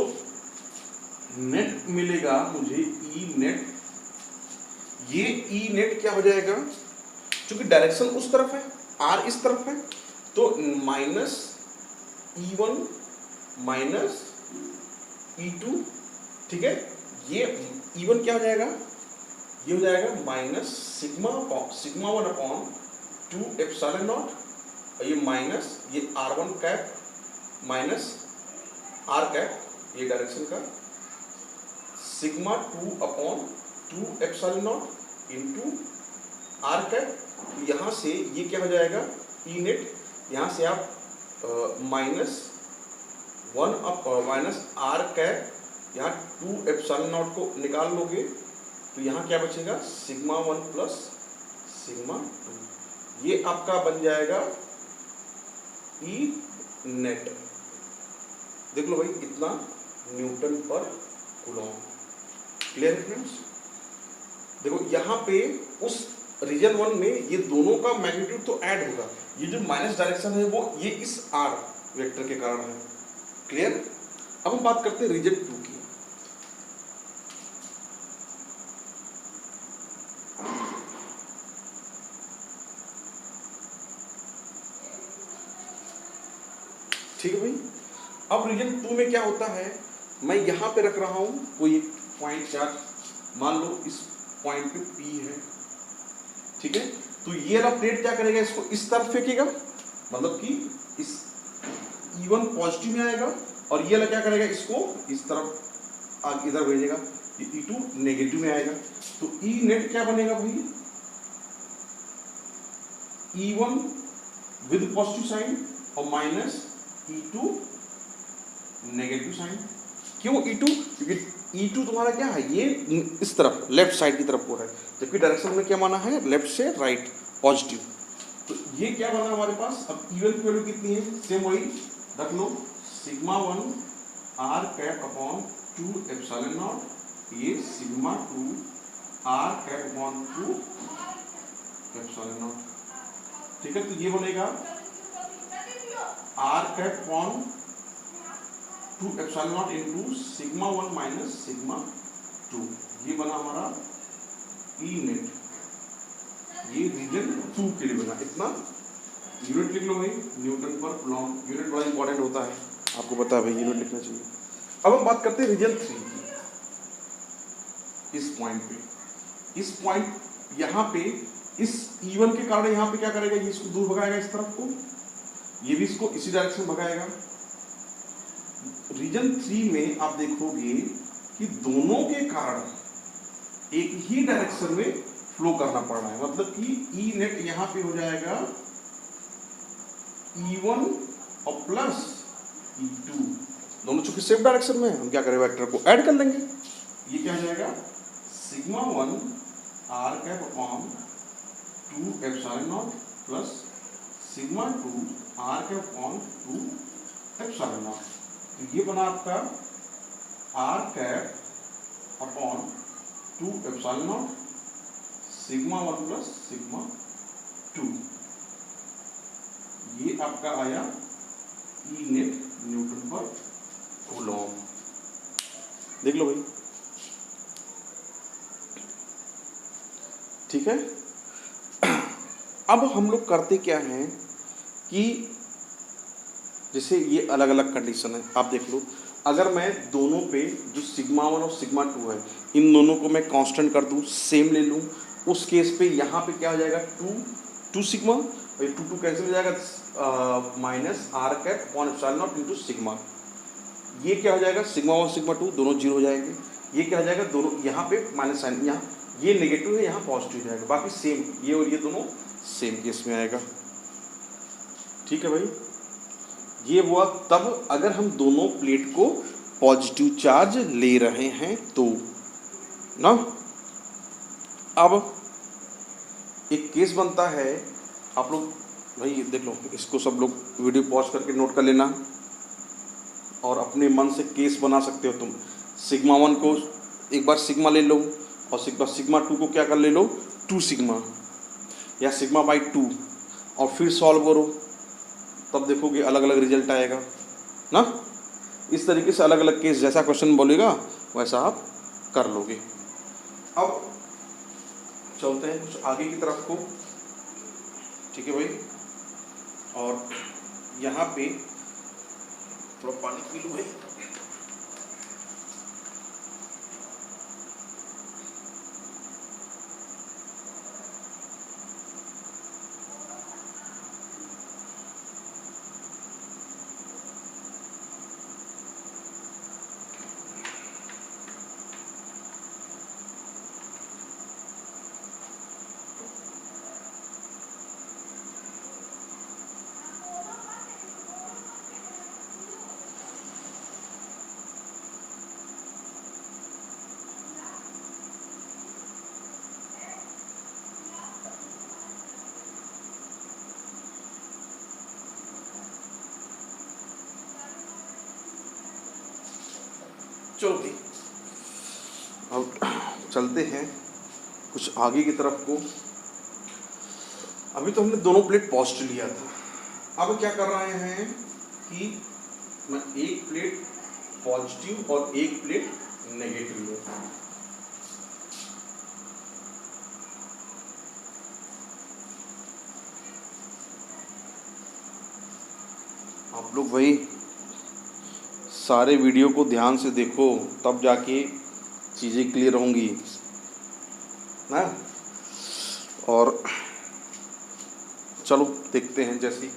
नेट मिलेगा मुझे ई नेट, ये ई नेट क्या हो जाएगा, क्योंकि डायरेक्शन उस तरफ है, आर इस तरफ है, तो माइनस E1 माइनस E2। ठीक है, ये E1 क्या हो जाएगा, ये हो जाएगा minus sigma 1 upon 2 epsilon naught, और ये माइनस ये R1 cap minus R cap, ये डायरेक्शन का sigma 2 upon 2 epsilon not into R cap. तो यहाँ से ये क्या हो जाएगा ई नेट, यहाँ से आप माइनस R कैप, यहाँ 2 एप्सिलॉन नॉट को निकाल लोगे, तो यहाँ क्या बचेगा सिग्मा 1 प्लस सिग्मा 2, ये आपका बन जाएगा ई नेट। देख लो भाई इतना न्यूटन पर कूलॉम। क्लियर है फ्रेंड्स? देखो यहाँ पे उस रीजन 1 में ये दोनों का मैग्नीट्यूड तो ऐड होगा, ये जो माइनस डायरेक्शन है वो ये इस आर वेक्टर के कारण है। क्लियर? अब हम बात करते हैं रीजन 2 की। ठीक है भाई, अब रीजन 2 में क्या होता है, मैं यहाँ पे रख रहा हूँ कोई एक पॉइंट चार्ज, मान लो इस पॉइंट पे P है। ठीक है, तो ये वाला प्लेट क्या करेगा, इसको इस तरफ फेंकेगा, मतलब कि इस E1 पॉजिटिव में आएगा, और ये वाला क्या करेगा, इसको इस तरफ आगे इधर भेजेगा, ये E2 नेगेटिव में आएगा। तो ई नेट क्या बनेगा भाई, E1 विद पॉजिटिव साइन और माइनस E2 नेगेटिव साइन। क्यों E2? क्योंकि E2 तुम्हारा क्या है, ये इस तरफ लेफ्ट साइड की तरफ हो रहा है, जबकि डायरेक्शन में क्या माना है, लेफ्ट से राइट पॉजिटिव। तो ये क्या बना हमारे पास, अब E1 की वैल्यू कितनी है, सेम वही रख लो, sigma 1 R cap upon 2 epsilon not, ये sigma 2 R cap upon 2 epsilon not. ठीक है, तो ये बनेगा R cap upon 2 epsilon not into sigma 1 minus sigma 2, ये बना हमारा ई नेट। ये रीजन 2 के लिए बना। इतना यूनिट लिख लो भाई, न्यूटन पर कूलॉम। यूनिट बड़ा इंपॉर्टेंट होता है, आपको पता है भाई, यूनिट लिखना चाहिए। अब हम बात करते हैं रीजन 3 की। इस पॉइंट पे, इस पॉइंट यहाँ पे इस E1 के कारण यहाँ पे क्या करेगा, ये इसको दूर भगाएगा इस तरफ को, ये भी इसको इसी डायरेक्शन में भगाएगा। रीजन 3 में आप देखोगे कि दोनों के कारण एक ही डायरेक्शन में फ्लो करना पड़ रहा है, मतलब कि ई नेट यहाँ पे हो जाएगा E1 और प्लस E2, दोनों चूंकि सेम डायरेक्शन में है, हम क्या करें, वेक्टर को ऐड कर लेंगे। ये क्या हो जाएगा sigma 1 R cap upon 2 epsilon not plus sigma 2 R cap upon 2 epsilon not. तो ये बना आपका R cap upon 2 epsilon naught sigma 1 plus sigma 2, ये आपका आया ई नेट न्यूटन पर कूलॉम। देख लो भाई, ठीक है। अब हम लोग करते क्या हैं कि जैसे ये अलग अलग कंडीशन है, आप देख लो, अगर मैं दोनों पे जो सिग्मा 1 और सिग्मा 2 है, इन दोनों को मैं कांस्टेंट कर दूं, सेम ले लूं, उस केस पे यहाँ पे क्या हो जाएगा 2 सिग्मा, और 2 कैंसिल हो जाएगा, minus R cap upon epsilon not into sigma. ये क्या हो जाएगा सिग्मा 1 सिग्मा 2 दोनों जीरो हो जाएंगे। ये क्या हो जाएगा, दोनों यहाँ पे माइनस साइन, यहाँ ये नेगेटिव है, यहाँ पॉजिटिव हो जाएगा, बाकी सेम, ये और ये दोनों सेम केस में आएगा। ठीक है भाई, ये हुआ तब अगर हम दोनों प्लेट को पॉजिटिव चार्ज ले रहे हैं तो ना। अब एक केस बनता है, आप लोग भाई देख लो, इसको सब लोग वीडियो पॉज करके नोट कर लेना और अपने मन से केस बना सकते हो तुम। सिग्मा 1 को एक बार सिग्मा ले लो और सिग्मा 2 को क्या कर ले लो 2 सिग्मा या सिग्मा बाई 2 और फिर सॉल्व करो, तब देखोगे अलग अलग रिजल्ट आएगा ना। इस तरीके से अलग अलग केस जैसा क्वेश्चन बोलेगा वैसा आप कर लोगे। अब चलते हैं कुछ आगे की तरफ को, ठीक है भाई। और यहाँ पे थोड़ा पानी पी लो भाई। चलो भाई अब चलते हैं कुछ आगे की तरफ को। अभी तो हमने दोनों प्लेट पॉजिटिव लिया था, अब क्या कर रहे हैं कि मैं एक प्लेट पॉजिटिव और एक प्लेट नेगेटिव लूँ। आप लोग भाई सारे वीडियो को ध्यान से देखो, तब जाके चीज़ें क्लियर होंगी ना। और चलो देखते हैं, जैसे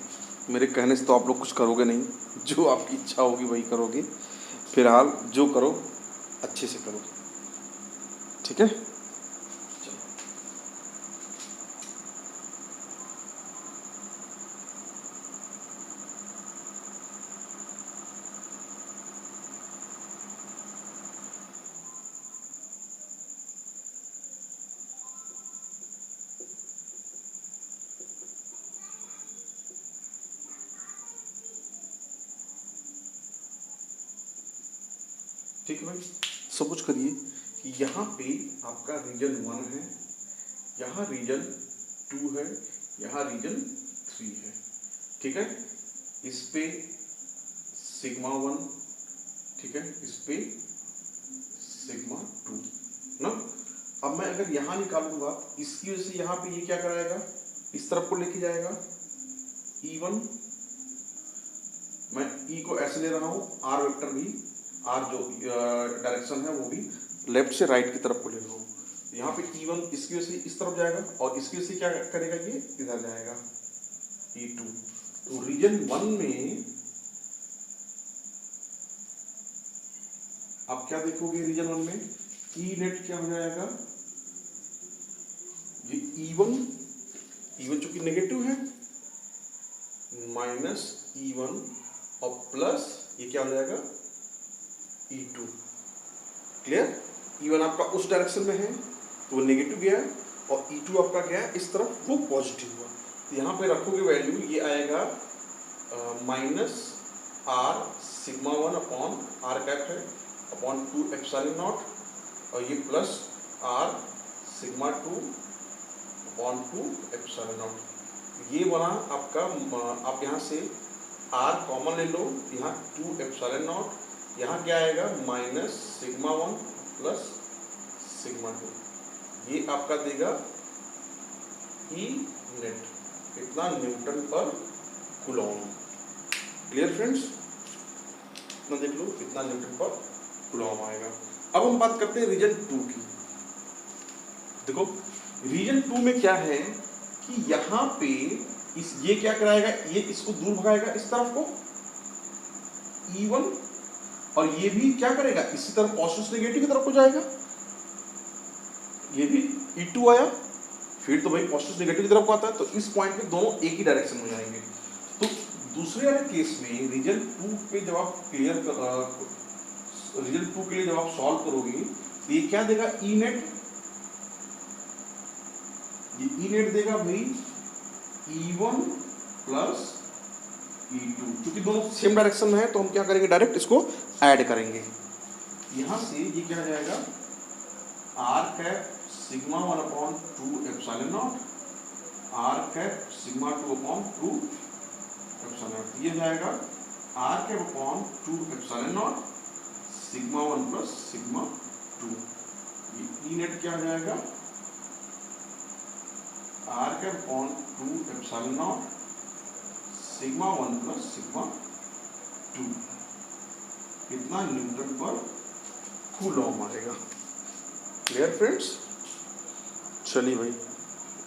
मेरे कहने से तो आप लोग कुछ करोगे नहीं, जो आपकी इच्छा होगी वही करोगे। फिलहाल जो करो अच्छे से करो, ठीक है। ठीक है भाई, सब कुछ करिए कि यहाँ पे आपका रीजन 1 है, यहाँ रीजन 2 है, यहाँ रीजन 3 है, ठीक है। इस पे सिग्मा 1, ठीक है, इस पे सिग्मा 2 ना। अब मैं अगर यहाँ निकालूंगा, इसकी वजह से यहाँ पे ये क्या कराएगा, इस तरफ को लेके जाएगा E1। मैं E को ऐसे ले रहा हूँ, R वेक्टर भी, R जो डायरेक्शन है वो भी लेफ्ट से राइट की तरफ को ले रहा हूँ। यहाँ पे E1 इसकी वजह से इस तरफ जाएगा और इसकी वजह से क्या करेगा, ये इधर जाएगा E2। तो रीजन 1 में आप क्या देखोगे, रीजन 1 में E नेट क्या हो जाएगा, ये E1 चूंकि नेगेटिव है माइनस E1 और प्लस ये क्या हो जाएगा E2। क्लियर। E1 आपका उस डायरेक्शन में है तो वो नेगेटिव गया और E2 आपका गया इस तरफ, वो पॉजिटिव हुआ। तो यहाँ पे रखोगे वैल्यू, ये आएगा minus R sigma 1 upon R cap है अपॉन 2 एप्सिलॉन नॉट और ये plus R sigma 2 upon 2 epsilon not. ये बना आपका, आप यहाँ से R कॉमन ले लो, यहाँ 2 एप्सिलॉन नॉट, यहाँ क्या आएगा माइनस सिग्मा 1 प्लस सिग्मा 2। ये आपका देगा E नेट, इतना न्यूटन पर कूलॉम। क्लियर फ्रेंड्स, इतना देख लो, इतना न्यूटन पर कूलॉम आएगा। अब हम बात करते हैं रीजन 2 की। देखो रीजन 2 में क्या है कि यहाँ पे ये क्या कराएगा, ये इसको दूर भगाएगा इस तरफ को E1 और ये भी क्या करेगा, इसी तरफ पॉजिटिव नेगेटिव की तरफ को जाएगा। ये भी E2 आया, फिर तो भाई पॉजिटिव नेगेटिव की तरफ को आता है, तो इस पॉइंट पे दोनों एक ही डायरेक्शन में जाएंगे। तो दूसरे वाले केस में रीजन 2 पे जब आप रीजन 2 के लिए जब आप सॉल्व करोगे तो ये क्या देगा, E नेट, ये E नेट देगा भाई E1 प्लस E2। क्योंकि दोनों सेम डायरेक्शन में है तो हम क्या करेंगे, डायरेक्ट इसको ऐड करेंगे। यहां से ये क्या आ जाएगा R cap sigma 1/2 epsilon naught, R cap sigma 2/2 epsilon not. ये जाएगा R cap upon 2 epsilon naught sigma 1 plus sigma 2। ये ई नेट क्या हो जाएगा, R cap upon 2 epsilon naught sigma 1 plus sigma 2। कितना, न्यूटन पर कूलॉम आएगा। Clear friends. चलिए भाई,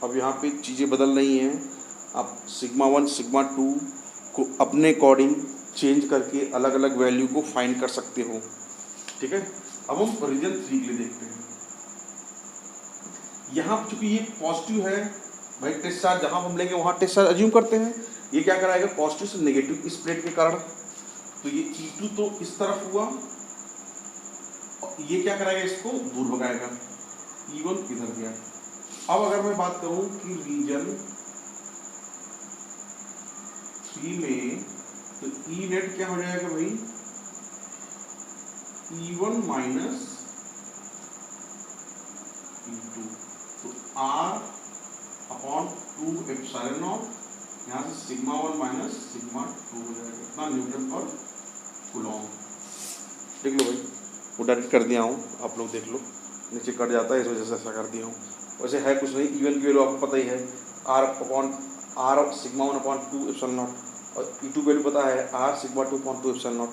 अब यहाँ पे चीज़ें बदल रही हैं। आप सिग्मा 1 सिग्मा 2 को अपने अकॉर्डिंग चेंज करके अलग अलग वैल्यू को फाइंड कर सकते हो। ठीक है, अब हम रीजन 3 के लिए देखते हैं। यहाँ चूंकि ये पॉजिटिव है भाई, टेस्ट चार्ज जहाँ हम लेंगे वहाँ टेस्ट चार्ज अज्यूम करते हैं। ये क्या कराएगा, पॉजिटिव से नेगेटिव इस प्लेट के कारण, तो ये E2 तो इस तरफ हुआ, ये क्या कराएगा, इसको दूर भगाएगा, E1 इधर गया। अब अगर मैं बात करूं कि रीजन 3 में, तो E नेट क्या हो जाएगा भाई, E1 माइनस E2, तो R अपॉन 2 एप्सिलॉन नॉट, यहाँ से सिग्मा 1 माइनस सिग्मा 2 हो जाएगा। इतना न्यूटन पर कूलॉम। देख लो भाई, वो डायरेक्ट कर दिया हूँ, आप लोग देख लो, नीचे कट जाता है इस वजह से ऐसा कर दिया हूँ। वैसे है कुछ नहीं, E1 की वैल्यू आपको पता ही है, R सिग्मा 1/2 एप्सिलॉन नॉट, और E2 वैल्यू पता है R सिग्मा 2/2 एप्सिलॉन नॉट।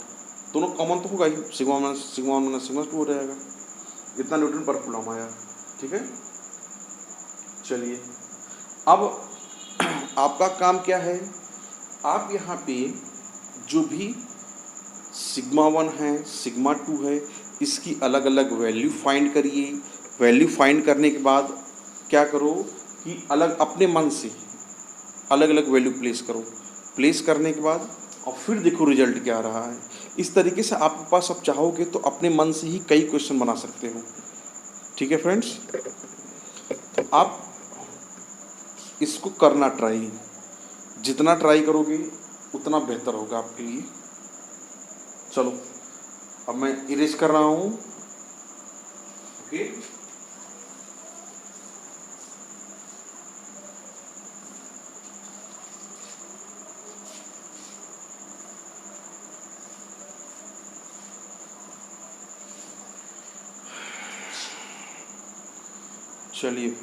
दोनों कॉमन तो होगा ही, सिग्मा 1 माइनस सिग्मा 2 हो जाएगा। इतना न्यूटन पर कूलॉम आया। ठीक है, चलिए अब आपका काम क्या है, आप यहाँ पे जो भी सिग्मा 1 है सिग्मा 2 है, इसकी अलग अलग वैल्यू फाइंड करिए। वैल्यू फाइंड करने के बाद क्या करो कि अलग अपने मन से अलग अलग वैल्यू प्लेस करो। प्लेस करने के बाद और फिर देखो रिजल्ट क्या आ रहा है। इस तरीके से आपके पास आप चाहोगे तो अपने मन से ही कई क्वेश्चन बना सकते हो। ठीक है फ्रेंड्स, तो आप इसको करना ट्राई, जितना ट्राई करोगे उतना बेहतर होगा आपके लिए। चलो अब मैं इरेज कर रहा हूँ। ओके, चलिए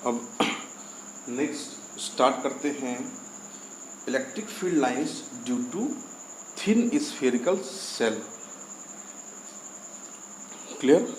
अब नेक्स्ट स्टार्ट करते हैं। Electric field lines due to thin spherical shell. Clear.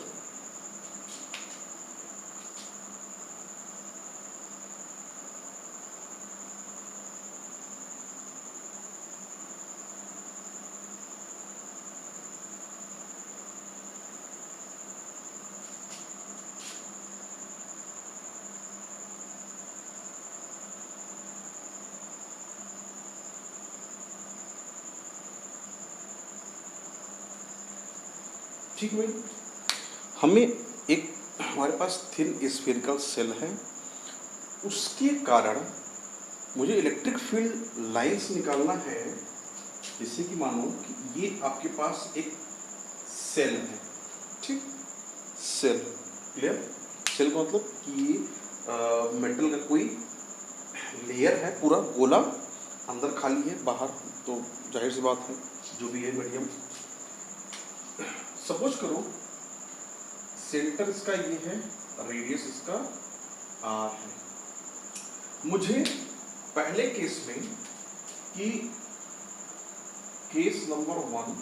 ठीक है, हमें एक हमारे पास थिन स्फेरिकल सेल है, उसके कारण मुझे इलेक्ट्रिक फील्ड लाइंस निकालना है। जैसे कि मानो कि ये आपके पास एक सेल है, ठीक, सेल। क्लियर। सेल का मतलब कि ये मेटल का कोई लेयर है, पूरा गोला, अंदर खाली है, बाहर तो जाहिर सी बात है जो भी है मीडियम। सपोज करो सेंटर इसका ये है, रेडियस इसका आर है। मुझे पहले केस में कि केस नंबर 1,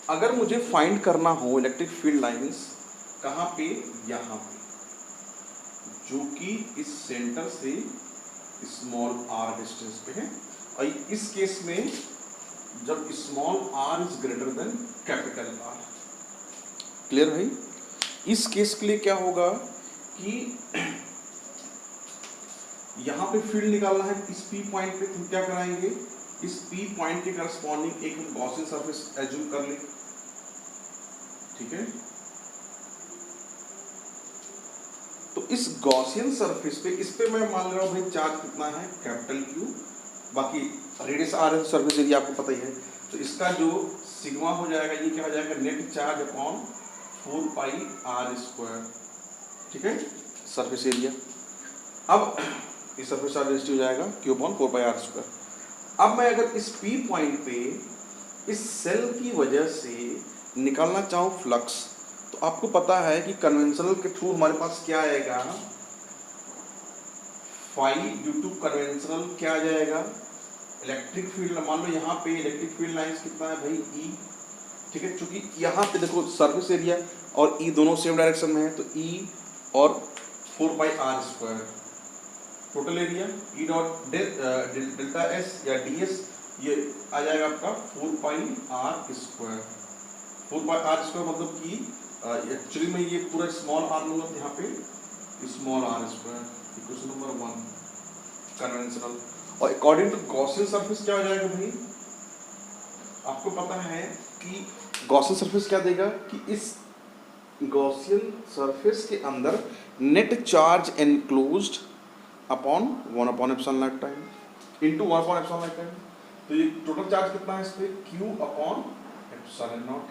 अगर मुझे फाइंड करना हो इलेक्ट्रिक फील्ड लाइंस कहाँ पे, यहाँ पे, जो कि इस सेंटर से स्मॉल आर डिस्टेंस पे है। और इस केस में जब small R is greater than capital R. Clear भाई। इस केस के लिए क्या होगा कि यहाँ पे फील्ड निकालना है, इस पी पॉइंट पे हम क्या कराएंगे, इस पी पॉइंट के करस्पॉन्डिंग एक हम गॉसियन सरफेस एज्यूम कर ले। ठीक है, तो इस गॉसियन सरफेस पे, इस पे मैं मान रहा हूं भाई चार्ज कितना है, कैपिटल क्यू, बाकी रेडियस आर है, सरफेस एरिया आपको पता ही है। तो इसका जो सिग्मा हो जाएगा ये क्या हो जाएगा, net charge upon 4 pi R square, ठीक है, सरफेस एरिया। अब इस सरफेस चार्ज हो जाएगा Q upon 4 pi R square. अब मैं अगर इस पी पॉइंट पे इस सेल की वजह से निकालना चाहूँ फ्लक्स, तो आपको पता है कि कन्वेंशनल के थ्रू हमारे पास क्या आएगा, फाई ड्यू टू कन्वेंशनल क्या आ जाएगा, इलेक्ट्रिक फील्ड। मान लो यहाँ पे इलेक्ट्रिक फील्ड लाइंस कितना है भाई, ई, ठीक है, क्योंकि यहाँ पे देखो सरफेस एरिया और ई दोनों सेम डायरेक्शन में है, तो ई और 4 pi R square total area, E dot delta S या डी एस, ये आ जाएगा आपका 4 pi R square. 4 pi R square मतलब कि एक्चुअली में ये पूरा स्मॉल आर लूंगा तो यहाँ पे small R square. Equation number 1 conventional. और अकॉर्डिंग टू गॉसियन सरफेस क्या हो जाएगा भाई, आपको पता है कि गॉसियन सरफेस क्या देगा कि इस गॉसियन सरफेस के अंदर net charge enclosed upon 1 upon epsilon not time into 1 upon epsilon not time. तो ये टोटल चार्ज कितना है इस पे, q अपॉन एप्सिलॉन नॉट,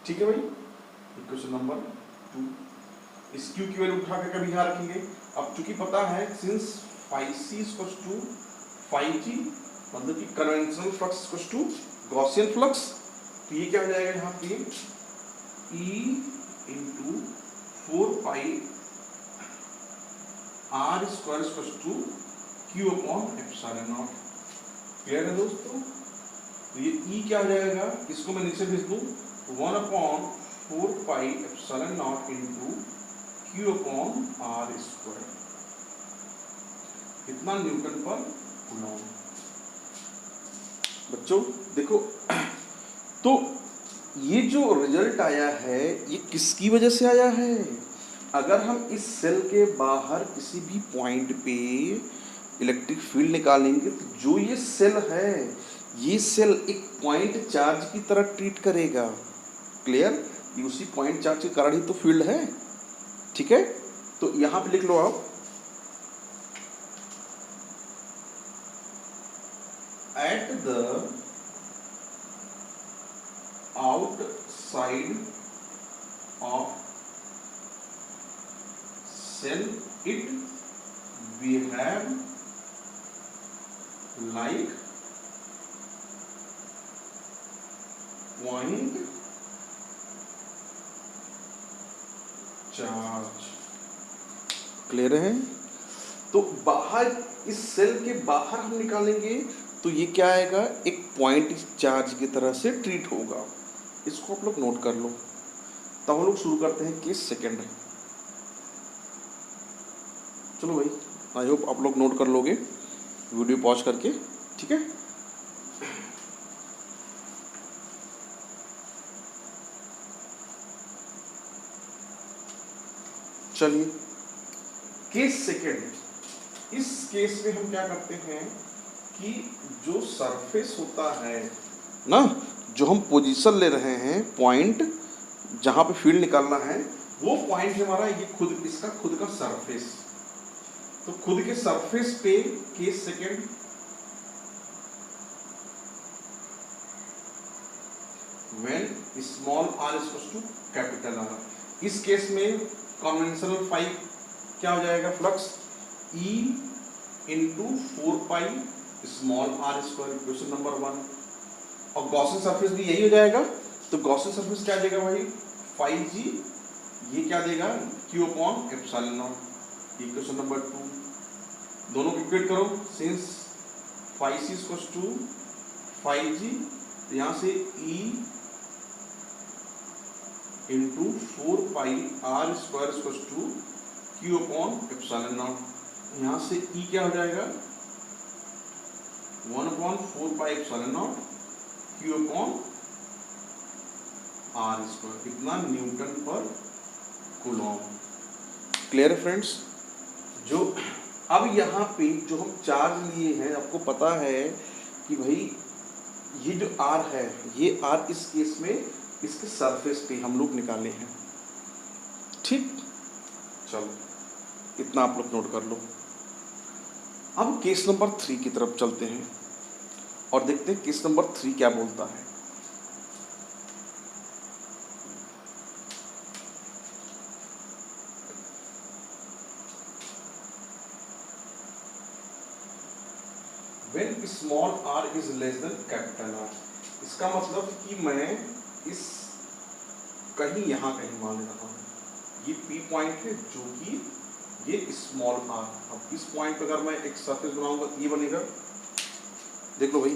ठीक है भाई। इक्वेशन नंबर 2, इस q की वैल्यू उठा के कभी यहाँ रखेंगे। अब चूंकि पता है since phi c equals to phi g, मतलब कि conventional flux equals to Gaussian flux, तो ये क्या हो जाएगा यहाँ पे e into 4 pi R square equals to Q upon epsilon not. Clear है दोस्तों। तो ये e क्या हो जाएगा, इसको मैं नीचे भेज दूं 1 upon 4 pi epsilon not into Q upon R square, कितना न्यूटन पर कूलॉम। बच्चों देखो, तो ये जो रिजल्ट आया है ये किसकी वजह से आया है, अगर हम इस सेल के बाहर किसी भी पॉइंट पे इलेक्ट्रिक फील्ड निकालेंगे तो जो ये सेल है, ये सेल एक पॉइंट चार्ज की तरह ट्रीट करेगा। क्लियर, ये उसी पॉइंट चार्ज के कारण ही तो फील्ड है, ठीक है। तो यहां पे लिख लो आप, at the outside of cell it behave like point charge। Clear है। तो बाहर इस सेल के बाहर हम निकालेंगे तो ये क्या आएगा, एक पॉइंट चार्ज की तरह से ट्रीट होगा। इसको आप लोग नोट कर लो। तब हम लोग शुरू करते हैं केस सेकेंड। चलो भाई, आई होप आप लोग नोट कर लोगे वीडियो पॉज करके, ठीक है। चलिए केस सेकेंड। इस केस में हम क्या करते हैं कि जो सरफेस होता है ना, जो हम पोजीशन ले रहे हैं पॉइंट जहां पे फील्ड निकालना है, वो पॉइंट हमारा ये खुद, इसका खुद का सरफेस। तो खुद के सरफेस पे case second, when small R equals to capital R. इस केस में कन्वेंशनल फाई क्या हो जाएगा, flux E into 4 pi small R square, equation number 1। और गॉसियन सरफेस भी यही हो जाएगा। तो गॉसियन सरफेस क्या देगा भाई, फाई जी, ये क्या देगा, Q upon epsilon not, equation number 2। दोनों को इक्वेट करो, since phi C equals to phi G, तो यहाँ से E into 4 pi R square equals to Q upon epsilon not. यहाँ से E क्या हो जाएगा, 1 upon 4 pi epsilon not Q upon R square, कितना न्यूटन पर कूलॉम। क्लियर है फ्रेंड्स। जो अब यहाँ पे जो हम चार्ज लिए हैं, आपको पता है कि भाई ये जो R है, ये R इस केस में इसके सरफेस पे हम लोग निकाले हैं, ठीक। चलो इतना आप लोग नोट कर लो। अब केस नंबर 3 की तरफ चलते हैं और देखते हैं केस नंबर 3 क्या बोलता है। When small r is less than capital R, इसका मतलब कि मैं इस कहीं यहाँ कहीं मान रहा हूँ, ये P पॉइंट है जो कि ये स्मॉल r। अब इस पॉइंट पर अगर मैं एक सरफेस बनाऊंगा तो ये बनेगा, देख लो भाई।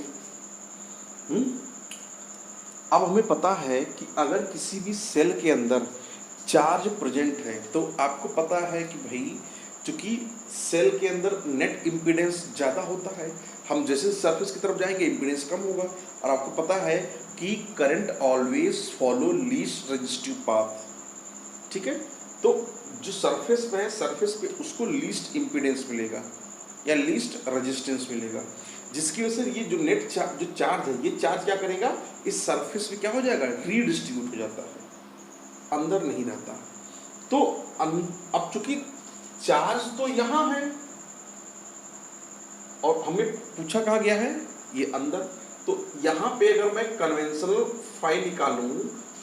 अब हमें पता है कि अगर किसी भी सेल के अंदर चार्ज प्रेजेंट है तो आपको पता है कि भाई चूंकि सेल के अंदर नेट इम्पीडेंस ज़्यादा होता है, हम जैसे सरफेस की तरफ जाएंगे इम्पीडेंस कम होगा। और आपको पता है कि current always follow least resistive path, ठीक है। तो जो सरफेस पे है, सरफेस पे उसको लीस्ट इम्पीडेंस मिलेगा या लीस्ट रेजिस्टेंस मिलेगा, जिसकी वजह से ये जो नेट जो चार्ज है, ये चार्ज क्या करेगा, इस सरफेस पे क्या हो जाएगा, रीडिस्ट्रीब्यूट हो जाता है, अंदर नहीं रहता। तो अब चूंकि चार्ज तो यहाँ है और हमें पूछा कहा गया है ये अंदर, तो यहाँ पे अगर मैं कन्वेंशनल फाई निकालूं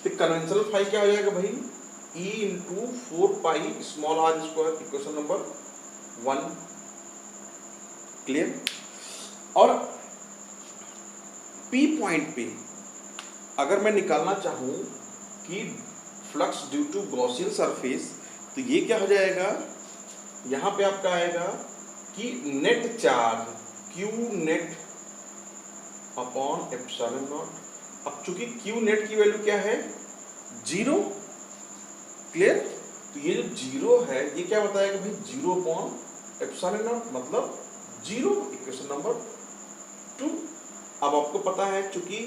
तो कन्वेंशनल फाई क्या हो जाएगा भाई, E into 4 pi small R square, equation number 1। Clear. और P पॉइंट पे अगर मैं निकालना चाहूं कि flux due to Gaussian surface, तो ये क्या हो जाएगा, यहाँ पे आपका आएगा कि net charge Q net upon epsilon not. अब चूंकि Q नेट की वैल्यू क्या है, 0। क्लियर। तो ये जो 0 है ये क्या बताएगा भाई, 0 अपॉन एप्सिलॉन नॉट मतलब 0, इक्वेशन नंबर 2। अब आपको पता है चूंकि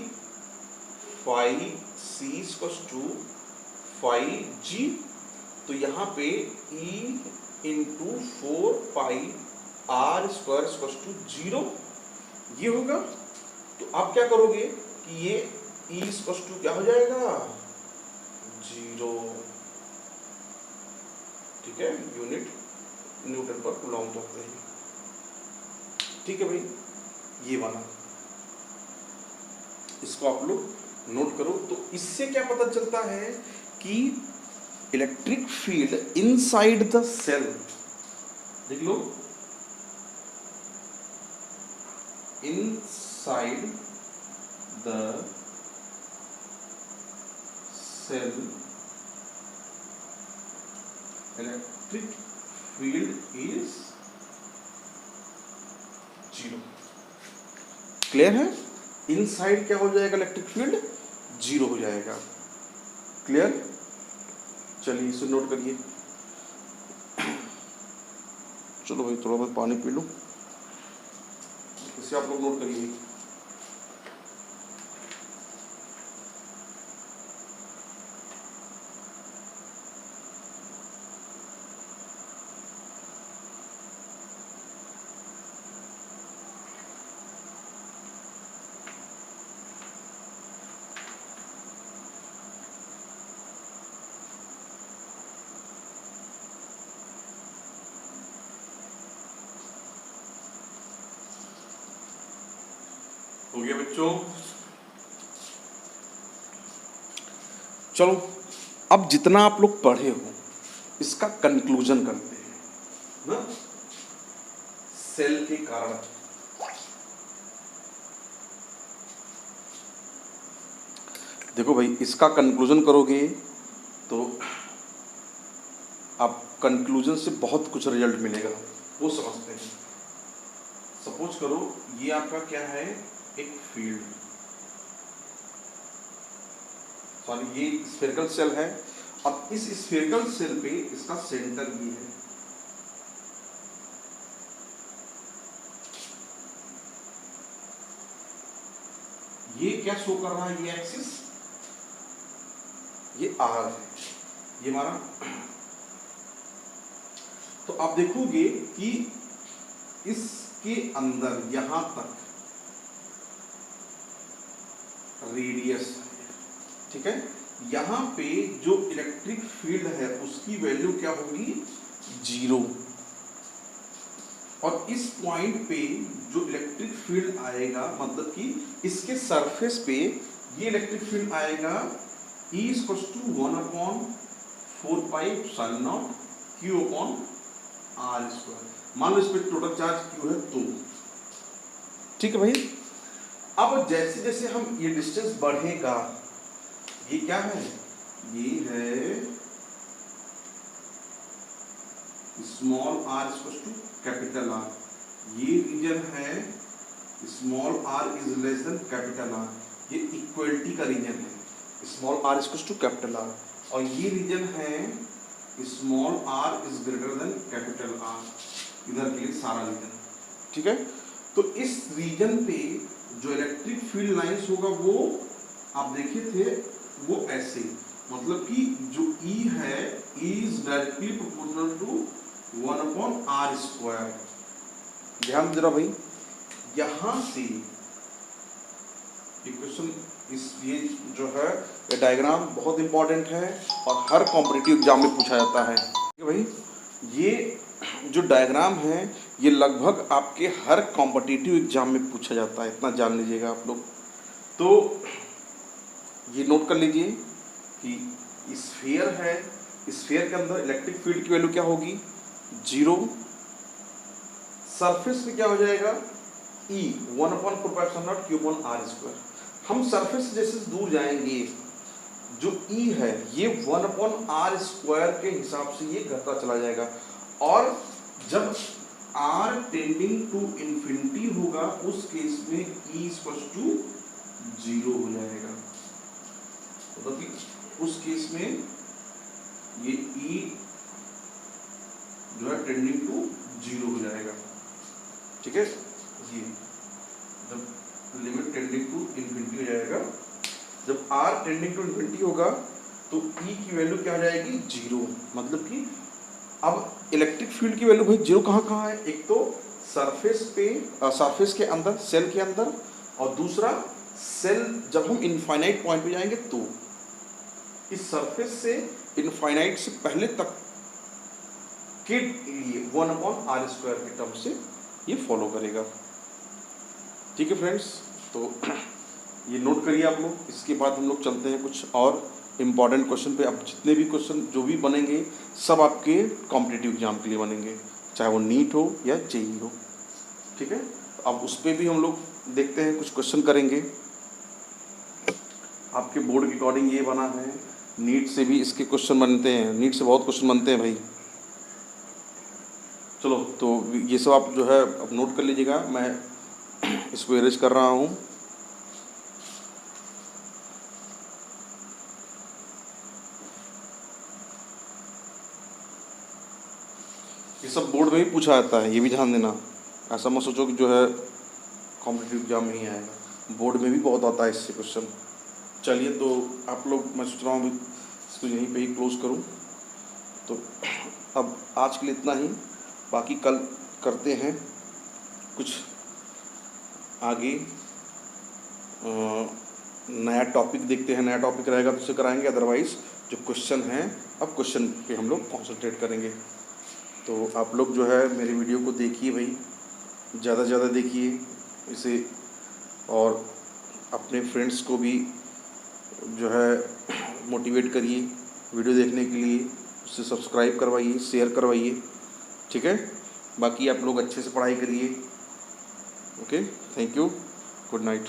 phi C equals to phi G, तो यहाँ पे E into 4 pi R square equals to 0 ये होगा। तो आप क्या करोगे कि ये E इक्वल्स टू क्या हो जाएगा, 0, ठीक है, यूनिट न्यूटन पर कूलॉम करते हैं, ठीक है भाई। ये वाला इसको आप लोग नोट करो। तो इससे क्या पता चलता है कि electric field inside the shell, देख लो, inside the shell electric field is 0। Clear है। इनसाइड क्या हो जाएगा, इलेक्ट्रिक फील्ड 0 हो जाएगा। क्लियर। चलिए इसे नोट करिए। चलो भाई थोड़ा बहुत पानी पी लो, इसे आप लोग नोट करिए। हो गया बच्चों। चलो अब जितना आप लोग पढ़े हो इसका कंक्लूजन करते हैं ना, सेल के कारण। देखो भाई इसका कंक्लूजन करोगे तो आप कंक्लूजन से बहुत कुछ रिजल्ट मिलेगा, वो समझते हैं। सपोज करो ये आपका क्या है, एक फील्ड, सॉरी ये स्फेरिकल सेल है। अब इस स्फेरिकल सेल पे इसका सेंटर ये है, ये क्या शो कर रहा है, ये एक्सिस, ये आर है, ये हमारा। तो आप देखोगे कि इसके अंदर यहां तक रेडियस है, ठीक है। यहां पे जो इलेक्ट्रिक फील्ड है उसकी वैल्यू क्या होगी, 0। और इस पॉइंट पे जो इलेक्ट्रिक फील्ड आएगा, मतलब कि इसके सरफेस पे ये इलेक्ट्रिक फील्ड आएगा E इक्वल्स टू 1/4πε0 Q/r²। मान लो इस पे टोटल चार्ज Q है, तो ठीक है भाई। अब जैसे जैसे हम ये डिस्टेंस बढ़ेगा, ये क्या है, ये है small r equals to capital R। ये रीजन है small r is less than capital R, ये इक्वलिटी का रीजन है, small r equals to capital R। और ये रीजन है small r is greater than capital R, इधर के लिए सारा रीजन, ठीक है। तो इस रीजन पे जो इलेक्ट्रिक फील्ड लाइंस होगा वो आप देखे थे वो ऐसे, मतलब कि जो E है E is directly proportional to 1/r²। ध्यान दे रहा भाई, यहां से इक्वेशन, इस ये जो है ये डायग्राम बहुत इंपॉर्टेंट है और हर कॉम्पिटिटिव एग्जाम में पूछा जाता है, ठीक है भाई। ये जो डायग्राम है ये लगभग आपके हर कॉम्पिटिटिव एग्जाम में पूछा जाता है, इतना जान लीजिएगा आप लोग। तो ये नोट कर लीजिए कि स्फीयर है, स्फीयर के अंदर इलेक्ट्रिक फील्ड की वैल्यू क्या होगी, 0। सरफेस पे क्या हो जाएगा, E 1/4πε0 Q/r²। हम सरफेस से जैसे दूर जाएंगे, जो E है ये 1/r² के हिसाब से ये घटता चला जाएगा, और जब r टेंडिंग टू इंफिनिटी होगा उस केस में E इक्वल्स टू 0 हो जाएगा, मतलब कि उस केस में ये E जो है टेंडिंग टू 0 हो जाएगा, ठीक है। ये जब लिमिट टेंडिंग टू इंफिनिटी हो जाएगा, जब r टेंडिंग टू इंफिनिटी होगा तो E की वैल्यू क्या हो जाएगी, 0। मतलब कि अब इलेक्ट्रिक फील्ड की वैल्यू भाई 0 कहाँ है, एक तो सरफेस पे, सरफेस के अंदर, सेल के अंदर, और दूसरा सेल जब हम इनफाइनाइट पॉइंट पे जाएंगे तो इस सरफेस से इनफाइनाइट से पहले तक के लिए 1/r² के टर्म से ये फॉलो करेगा, ठीक है फ्रेंड्स। तो ये नोट करिए आप लोग। इसके बाद हम लोग चलते हैं कुछ और इम्पॉर्टेंट क्वेश्चन पे। अब जितने भी क्वेश्चन जो भी बनेंगे सब आपके कॉम्पिटिटिव एग्जाम के लिए बनेंगे, चाहे वो नीट हो या जेईई हो, ठीक है। अब उस पर भी हम लोग देखते हैं, कुछ क्वेश्चन करेंगे। आपके बोर्ड के अकॉर्डिंग ये बना है, नीट से भी इसके क्वेश्चन बनते हैं, नीट से बहुत क्वेश्चन बनते हैं भाई। चलो, तो ये सब आप जो है अब नोट कर लीजिएगा, मैं इसको इरेज कर रहा हूँ। ये सब बोर्ड में भी पूछा जाता है, ये भी ध्यान देना। ऐसा मत सोचो कि जो है कॉम्पिटिटिव एग्जाम में ही आएगा, बोर्ड में भी बहुत आता है इससे क्वेश्चन। चलिए, तो आप लोग, मैं सोच रहा हूँ इसको यहीं पे ही क्लोज करूँ। तो अब आज के लिए इतना ही, बाकी कल करते हैं कुछ आगे नया टॉपिक देखते हैं। नया टॉपिक रहेगा तो उसे कराएंगे, अदरवाइज़ जो क्वेश्चन हैं अब क्वेश्चन पे हम लोग कॉन्सेंट्रेट करेंगे। तो आप लोग जो है मेरे वीडियो को देखिए भाई, ज़्यादा से ज़्यादा देखिए इसे, और अपने फ्रेंड्स को भी जो है मोटिवेट करिए वीडियो देखने के लिए, उससे सब्सक्राइब करवाइए, शेयर करवाइए, ठीक है। बाकी आप लोग अच्छे से पढ़ाई करिए। Okay, thank you, good night.